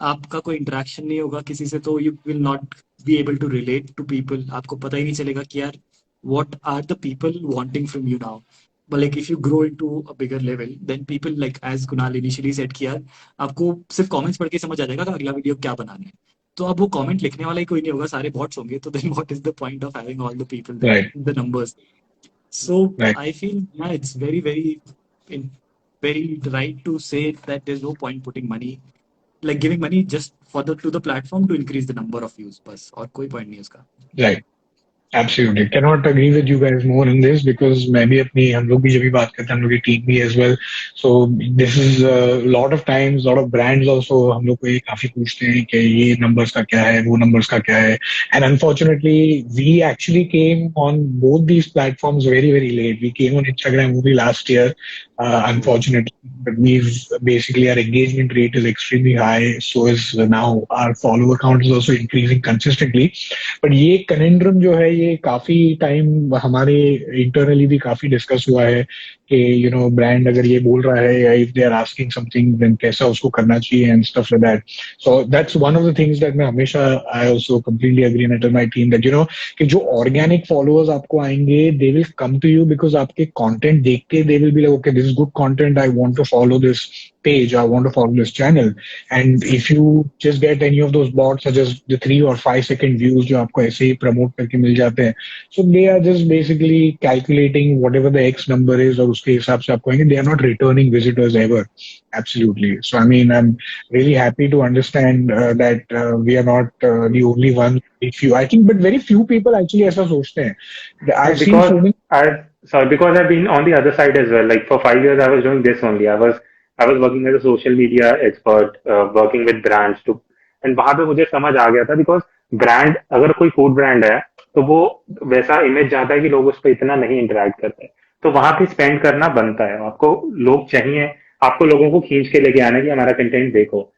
आपका कोई इंटरेक्शन नहीं होगा किसी से, तो you will not be able to relate to people. आपको पता ही नहीं चलेगा कि यार what are the people wanting from you now. but like if you grow into a bigger level then people, like as Kunal initially said कि यार आपको सिर्फ कमेंट्स पढ़ के समझ आ जाएगा कि अगला वीडियो क्या बनाना है, तो अब वो कमेंट लिखने वाला ही कोई नहीं होगा, सारे बॉट्स होंगे, तो then what is the point of having all the people there, Right. the numbers? So Right. I feel yeah, it's very very in, very right to say that there's no point putting money, like giving money just for the to the platform to increase the number of views, बस और कोई point नहीं है उसका। Right. Absolutely. Cannot agree with you guys more in this, because मैं भी अपनी, हम लोग भी जब भी बात करते हैं हम लोग की टीम भी as well. So this is a lot of times, lot of brands also हम लोग को ये काफी पूछते हैं कि ये numbers का क्या है, वो numbers का क्या है. And unfortunately, we actually came on both these platforms very very late. We came on Instagram only last year, unfortunately. But we've basically, our engagement rate is extremely high. So is now our follower count is also increasing consistently. But ये कनेंड्रम जो है ये काफी time हमारे internally भी काफी discuss हुआ है कि ब्रांड अगर ये बोल रहा है या if they are asking something then कैसा उसको करना चाहिए and stuff like that. So that's one of the things that मैं हमेशा, I also completely agree and tell my team that कि जो ऑर्गेनिक फॉलोअर्स आपको आएंगे they will come to you because आपके कंटेंट देख के they will be like okay this is good content, I want to follow this page, I want to follow this channel. And if you just get any of those bots, such as the 3 or 5 second views जो आपको ऐसे ही promote करके मिल जाते हैं, so they are just basically calculating whatever the X number is और उसके हिसाब से आपको आएंगे. They are not returning visitors ever. Absolutely. So I mean, I'm really happy to understand that we are not the only one. If you, I think, but very few people actually ऐसा सोचते हैं. I've seen so many. Because I've been on the other side as well. Like for 5 years, I was doing this only. I was working as a social media expert, working with brands to, and वहां पे मुझे समझ आ गया था because brand, अगर कोई food brand है तो वो वैसा इमेज चाहता है कि लोग उस पर इतना नहीं इंटरेक्ट करते, तो वहां पे स्पेंड करना बनता है. आपको लोग चाहिए, आपको लोगों को खींच के लेके आना कि हमारा कंटेंट देखो.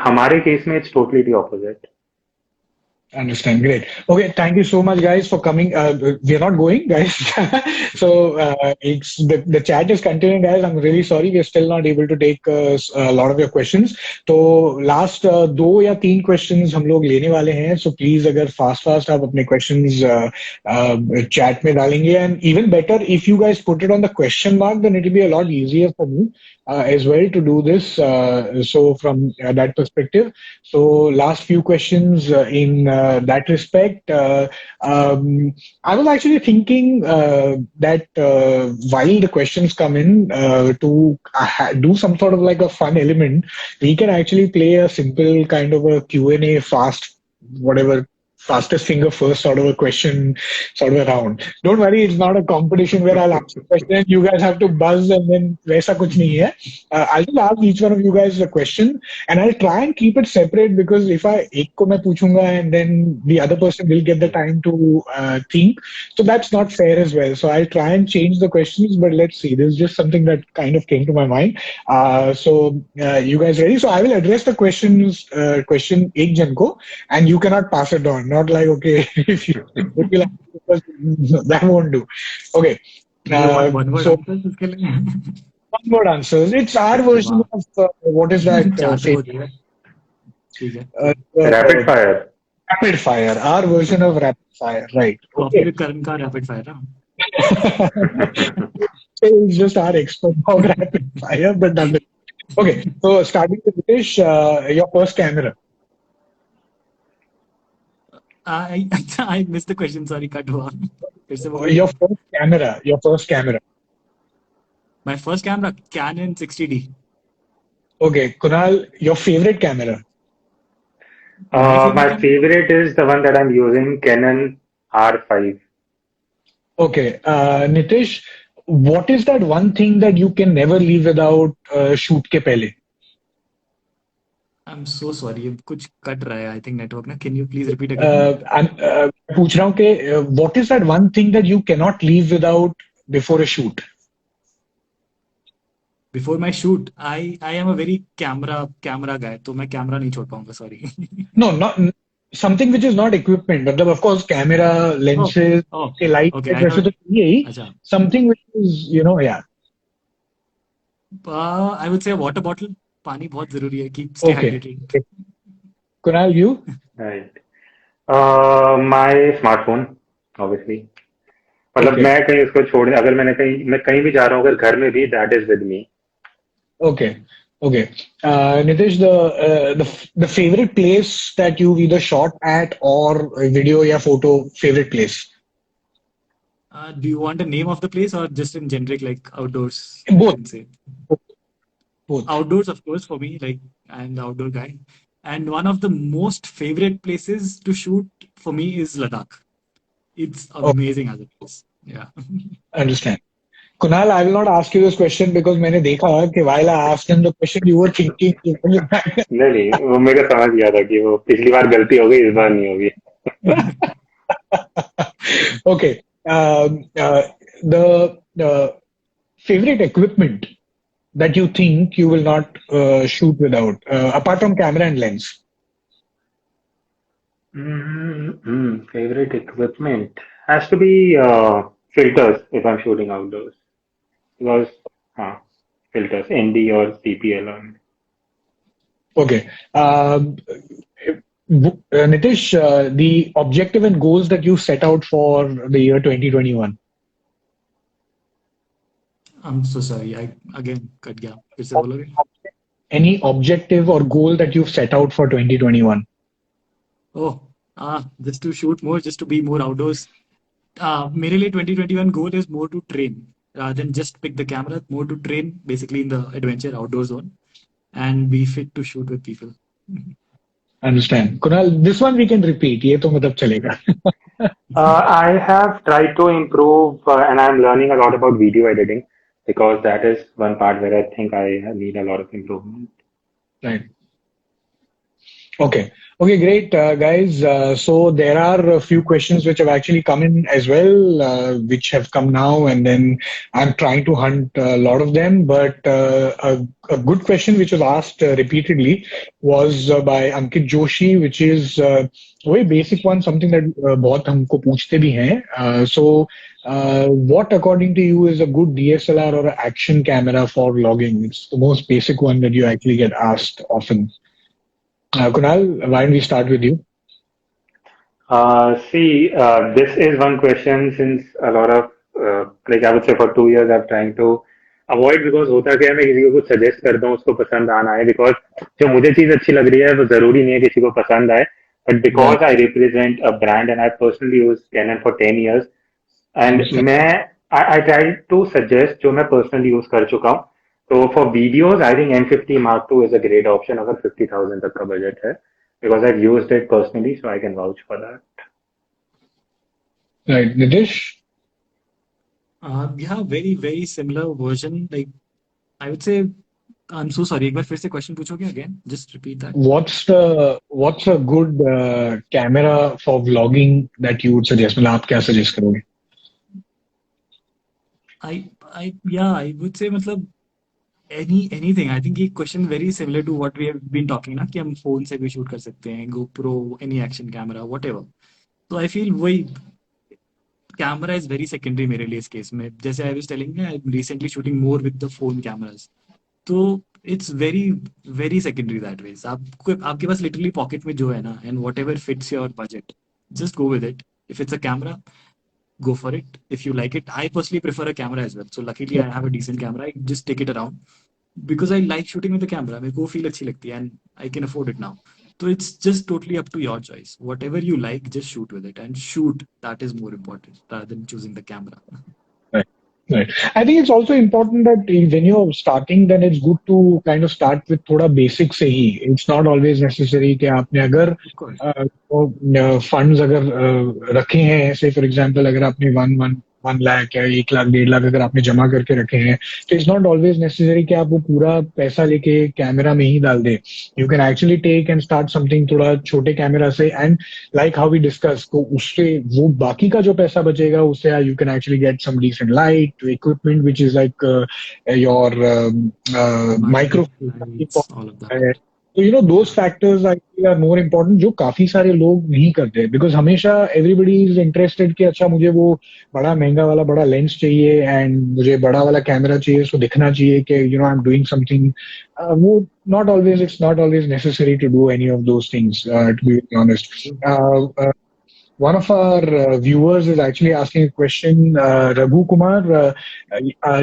हमारे केस में it's totally the opposite. Understand. Great. Okay. Thank you so much, guys, for coming. We are not going, guys. So it's the chat is continuing, guys. I'm really sorry. We're still not able to take a lot of your questions. So last 2 या 3 questions हम लोग लेने वाले हैं. So please, अगर fast आप अपने questions chat में डालेंगे, and even better if you guys put it on the question mark, then it will be a lot easier for me as well to do this. So from that perspective. So last few questions in that respect. I was actually thinking that while the questions come in, to do some sort of like a fun element, we can actually play a simple kind of a Q&A fast, whatever, fastest finger first sort of a question sort of a round. Don't worry, it's not a competition where I'll ask a question and you guys have to buzz and then वैसा कुछ नहीं है. I'll just ask each one of you guys a question and I'll try and keep it separate, because if I एक को मैं पूछूंगा and then the other person will get the time to think, so that's not fair as well. So I'll try and change the questions, but let's see. This is just something that kind of came to my mind. So you guys ready? So I will address the questions, question एक जन को, and you cannot pass it on. Not like, okay, if you like, that won't do. Okay. one word So answers इसके लिए? one word answers. It's our version of what is that? चार तक हो जाएगा. ठीक है. Rapid fire. Rapid fire. Our version of rapid fire. Right. Copy Okay. करण का rapid fire ना. It's just our expert of rapid fire, but done. Okay. So starting with Ritesh, your first camera. I missed the question. Sorry, cut हुआ. फिर से बोलो. Your first camera. Your first camera. My first camera, Canon 60D. Okay. Kunal, your favorite camera. My favorite is the one that I'm using, Canon R5. Okay. Nitish, what is that one thing that you can never leave without shoot के पहले? I'm so sorry. कुछ cut रहा है. I think network ना. Can you please repeat again? I'm पूछ रहा हूँ कि what is that one thing that you cannot leave without before a shoot? Before my shoot, I am a very camera guy. तो मैं camera नहीं छोड़ पाऊंगा. Sorry. No, not something which is not equipment. मतलब of course camera, lenses, light, okay. वैसे तो चाहिए ही. अच्छा. Something which is, yeah. I would say a water bottle. पानी बहुत जरूरी है. Keep stay Okay. hydrated. Kunal, you? Right. My smartphone, obviously. मतलब Okay. मैं कहीं उसको छोड़, अगर मैं कहीं भी जा रहा हूँ, अगर घर में भी, that is with me. Okay. Okay. Nitish, the favorite place that you've either shot at or video या photo, favorite place? Do you want the name of the place or just in generic, like outdoors? Both. I can say. Both. Outdoors, of course, for me, like I'm the outdoor guy. And one of the most favorite places to shoot for me is Ladakh. It's amazing as a place. Yeah. Understand. Kunal, I will not ask you this question because मैंने देखा कि while I asked him the question, you were thinking. नहीं, वो मेरे को समझ गया था कि वो पिछली बार गलती हो गई, इस बार नहीं होगी. Okay. The favorite equipment that you think you will not shoot without, apart from camera and lens? Favorite equipment has to be filters if I'm shooting outdoors. Because filters, ND or TPL. Okay. Nitish, the objective and goals that you set out for the year 2021. I'm so sorry. I again cut गया. फिर से बोलोगे? any objective or goal that you've set out for 2021? Oh, just to shoot more, just to be more outdoors. मेरे लिए 2021 goal is more to train rather than just pick the camera. More to train, basically in the adventure outdoor zone, and be fit to shoot with people. Understand. Kunal, this one we can repeat. ये तो मतलब चलेगा. I have tried to improve, and I'm learning a lot about video editing because that is one part where I think I need a lot of improvement. Right. Okay. Okay, great, guys. So there are a few questions which have actually come in as well, which have come now, and then I'm trying to hunt a lot of them. But a good question which was asked repeatedly was by Ankit Joshi, which is a very basic one, something that बहुत हमको पूछते भी हैं. So, what according to you is a good DSLR or an action camera for vlogging? It's the most basic one that you actually get asked often. Kunal, why don't we start with you? This is one question since a lot of, like I would say for 2 years, I'm trying to avoid because होता क्या है मैं किसी को कुछ suggest करता हूँ उसको पसंद आना है बिकॉज जो मुझे चीज अच्छी लग रही है वो जरूरी नहीं है किसी को पसंद आए but Right. Because I represent a brand and I personally use Canon for 10 years and Understand. मैं आई ट्राई टू सजेस्ट जो मैं पर्सनली यूज कर चुका हूँ तो for videos I think M50 Mark II is a great option अगर 50,000 तक का बजट है because I used it personally so I can vouch for that. Right. Nitish? Yeah, very similar version. Like I would say, I'm so sorry. एक बार फिर से question पूछोगे again? Just repeat that. What's a good camera for vlogging that you would suggest? मतलब आप क्या suggest करोगे? I would say मतलब anything. I think ये question very similar to what we have been talking ना कि हम phone से भी shoot कर सकते हैं, GoPro, any action camera, whatever. So I feel वही कैमरा इज वेरी सेकेंडरी मेरे लिए इस केस में जैसे I was telling I am recently shooting more with the phone cameras तो it's very secondary that ways आपको आपके पास लिटरली पॉकेट में जो है ना and whatever fits your budget just go with it if it's a camera go for it if you like it. I personally prefer a camera as well, so luckily I have a decent camera. I just take it around because I like shooting with the camera. मेरे को feel अच्छी लगती है and I can afford it now. So it's just totally up to your choice. Whatever you like, just shoot with it and shoot. That is more important rather than choosing the camera. Right. Right. I think it's also important that when you're starting, then it's good to kind of start with थोड़ा basic से ही. It's not always necessary कि आपने अगर Of course. funds अगर रखे हैं ऐसे for example अगर आपने 1 लाख या 1 लाख 1.5 लाख अगर आपने जमा करके रखे हैं तो इट्स नॉट ऑलवेज नेसेसरी कि आप वो पूरा पैसा लेके कैमरा में ही डाल दें you can actually take and start something थोड़ा छोटे कैमरा से and like how we discuss तो उससे वो बाकी का जो पैसा बचेगा उससे you can actually get some decent light equipment which is like your micro Lights, all of that. तो you know those factors I feel are more important जो काफी सारे लोग नहीं करते बिकॉज हमेशा एवरीबडी इज इंटरेस्टेड कि अच्छा मुझे वो बड़ा महंगा वाला बड़ा लेंस चाहिए एंड मुझे बड़ा वाला कैमरा चाहिए सो दिखना चाहिए कि you know I am doing something वो not always it's not always necessary to do any of those things to be honest. One of our viewers is actually asking a question, Raghu Kumar,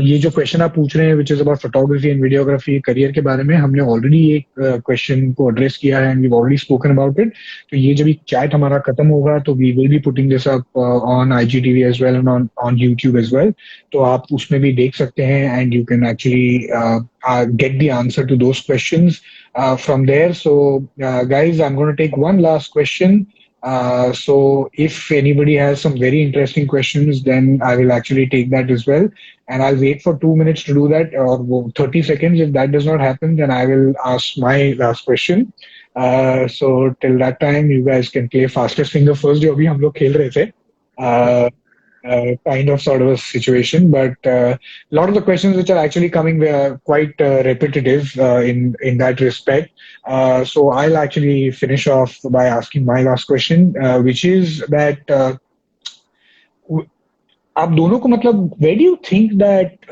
ये जो question आप पूछ रहे हैं which is about photography and videography career के बारे में हमने ऑलरेडी एक क्वेश्चन को एड्रेस किया है and we've already spoken about it. तो ये जब चैट हमारा खत्म होगा तो we will be putting this up on IGTV as well and on YouTube as well. तो आप उसमें भी देख सकते हैं and you can actually get the answer to those questions from there. So guys, I'm going to take one last question. So if anybody has some very interesting questions, then I will actually take that as well. And I'll wait for 2 minutes to do that or 30 seconds. If that does not happen, then I will ask my last question. So till that time, you guys can play fastest finger first, जो अभी हम लोग खेल रहे थे. Kind of sort of a situation, but a lot of the questions which are actually coming were quite repetitive in that respect. So I'll actually finish off by asking my last question, which is that आप दोनों को मतलब where do you think that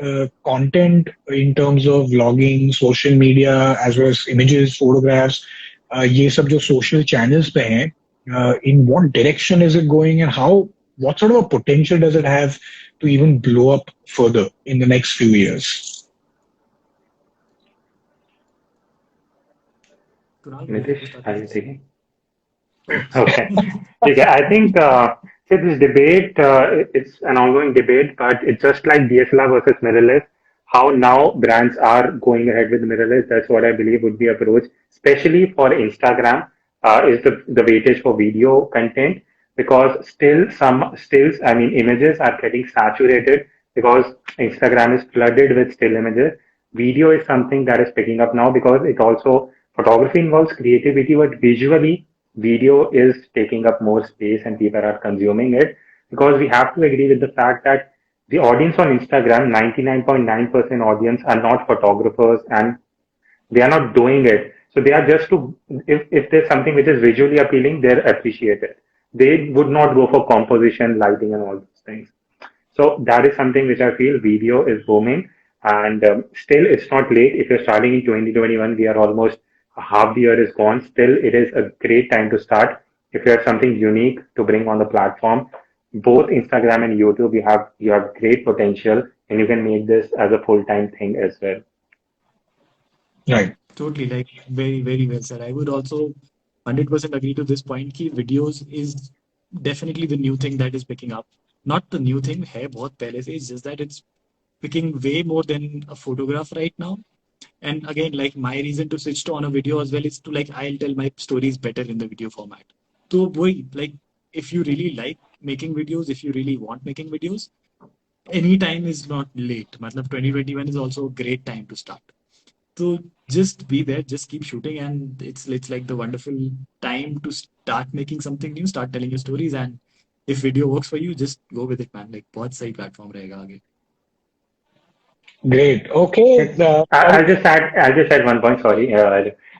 content in terms of vlogging, social media, as well as images, photographs, ये सब जो social channels पे हैं, in what direction is it going and what sort of a potential does it have to even blow up further in the next few years? Kunal, would you like to Nitish, start are with you this? taking? Okay. Okay, I think see this debate, it's an ongoing debate, but it's just like DSLR versus mirrorless. How now brands are going ahead with mirrorless. That's what I believe would be approach, especially for Instagram, is the weightage for video content because still some stills, I mean images are getting saturated because Instagram is flooded with still images. Video is something that is picking up now because it also photography involves creativity, but visually video is taking up more space and people are consuming it because we have to agree with the fact that the audience on Instagram, 99.9% audience are not photographers and they are not doing it. So they are just to, if there's something which is visually appealing, they're appreciated. They would not go for composition, lighting and all those things. So that is something which I feel video is booming and still it's not late. If you're starting in 2021, we are almost half the year is gone. Still, it is a great time to start. If you have something unique to bring on the platform, both Instagram and YouTube, you have great potential and you can make this as a full-time thing as well. Right. Totally, like very, very well said. I would also 100% agree to this point कि videos is definitely the new thing that is picking up. Not the new thing है बहुत पहले से. It's just that it's picking way more than a photograph right now. And again, like my reason to switch to on a video as well is to like I'll tell my stories better in the video format. So boy, like if you really like making videos, if you really want making videos, any time is not late. मतलब 2021 is also a great time to start. So just be there, just keep shooting, and it's like the wonderful time to start making something new, start telling your stories, and if video works for you, just go with it, man. Like बहुत सही platform रहेगा आगे. Great. Okay. I'll just add one point. Sorry.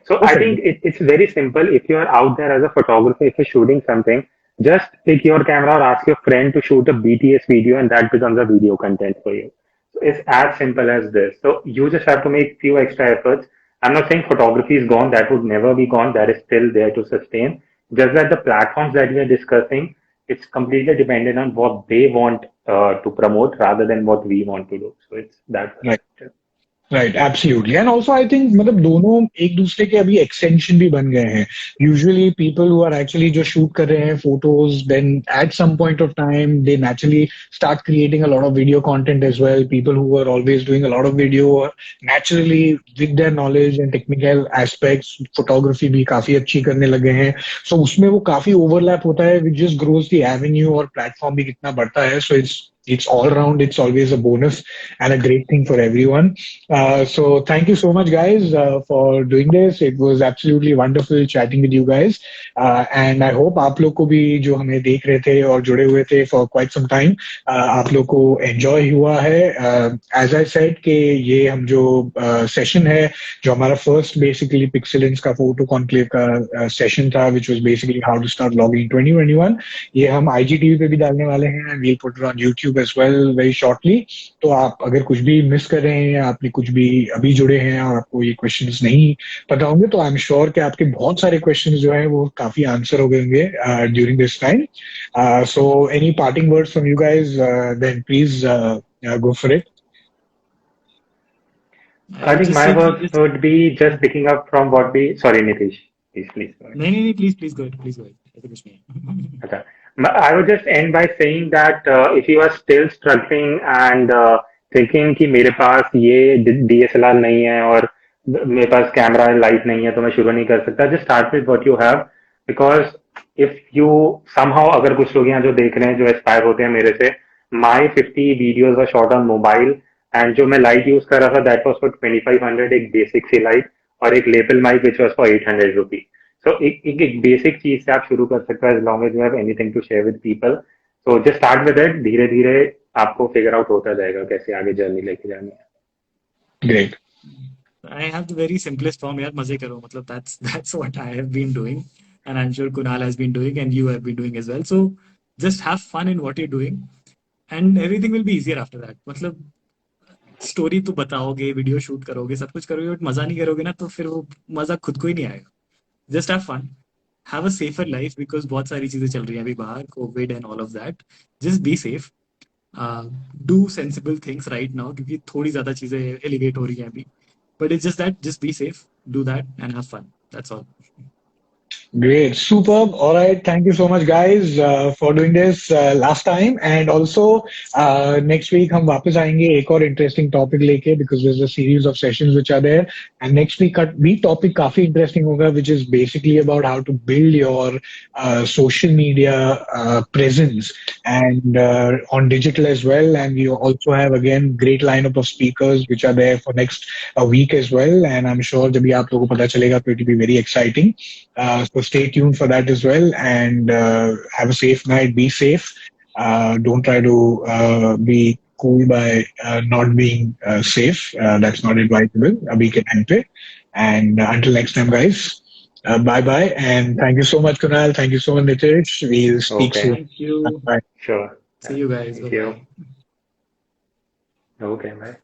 So Go I for it. think it's very simple. If you are out there as a photographer, if you're shooting something, just pick your camera or ask your friend to shoot a BTS video, and that becomes a video content for you. So it's as simple as this. So you just have to make few extra efforts. I'm not saying photography is gone. That would never be gone. That is still there to sustain. Just that the platforms that we are discussing, it's completely dependent on what they want to promote rather than what we want to do. So it's that Right. perspective. Right absolutely and also I think मतलब दोनों एक दूसरे के अभी extension भी बन गए हैं usually people who are actually जो शूट कर रहे हैं photos then at some point of time they naturally start creating a lot of video content as well people who are always doing a lot of video naturally with their knowledge and technical aspects photography भी काफी अच्छी करने लगे हैं सो उसमें वो काफी overlap होता है which just grows the Avenue और प्लेटफॉर्म भी कितना बढ़ता है सो it's all around it's always a bonus and a great thing for everyone. So thank you so much, guys, for doing this. It was absolutely wonderful chatting with you guys. And I hope आप लोग को भी जो हमें देख रहे थे और जुड़े हुए थे for quite some time, आप लोग को enjoy हुआ है. As I said कि ये हम जो session है, जो हमारा first basically Pixelance का photo conclave का session था, which was basically how to start vlogging 2021. ये हम IGTV पे भी डालने वाले हैं. We'll put it on YouTube as well very shortly. तो आप अगर कुछ भी मिस कर रहे हैं या आपने कुछ भी अभी जुड़े हैं और आपको ये क्वेश्चंस नहीं पता होंगे तो आई एम श्योर कि आपके बहुत सारे क्वेश्चंस जो हैं वो काफी आंसर हो गए होंगे during this time so any parting words from you guys then please go for it I I would think just my say कि words just would be just picking up from what we. Sorry, Nitish. Please go ahead. नहीं, please go ahead, please go ahead. ऐसा कुछ नहीं है. Okay. I would just end by saying that if you are still struggling and thinking कि मेरे पास ये DSLR नहीं है और मेरे पास कैमरा लाइट नहीं है तो मैं शुरू नहीं कर सकता just start with what you have because if you somehow अगर कुछ लोग यहाँ जो देख रहे हैं जो एक्सपायर होते हैं मेरे से my 50 videos were shot on mobile and जो मैं लाइट यूज कर रहा था that was for 2500 एक बेसिक सी लाइट और एक lapel mic which was for 800 rupees so एक बेसिक चीज से आप शुरू कर सकते हो as long as you have anything to share with people so just start with it धीरे धीरे आपको फिगर आउट होता जाएगा कैसे आगे जर्नी लेके जानी है great I have the very simplest form यार मजे करो मतलब that's what I have been doing and I'm sure Kunal has been doing and you have been doing as well. So just have fun in what you're doing and everything will be easier after that. मतलब story तो बताओगे video shoot करोगे सब कुछ करोगे but मजा नहीं करोगे ना तो फिर वो मजा खुद को ही नहीं आएगा. Just have fun. Have a safer life because बहुत सारी चीजें चल रही हैं अभी बाहर Covid and all of that. Just be safe. Do sensible things right now क्योंकि थोड़ी ज्यादा चीजें एलिवेट हो रही हैं अभी. But it's just that just be safe. Do that and have fun. That's all. Great, superb. All right, thank you so much, guys, for doing this last time. And also, next week हम वापस आएंगे एक और interesting topic लेके, because there's a series of sessions which are there. And next week का भी topic काफी interesting होगा, which is basically about how to build your social media presence and on digital as well. And we also have again great lineup of speakers which are there for next week as well. And I'm sure जब भी आप लोगों को पता चलेगा, तो it will be very exciting. So stay tuned for that as well, and have a safe night. Be safe. Don't try to be cool by not being safe. That's not advisable. Abhi ke time pe. And until next time, guys. Bye bye, and thank you so much, Kunal. Thank you so much, Nitish. We'll speak Okay. soon. Thank you. Bye. Sure. See you guys. Thank Bye you. bye. Okay, bye.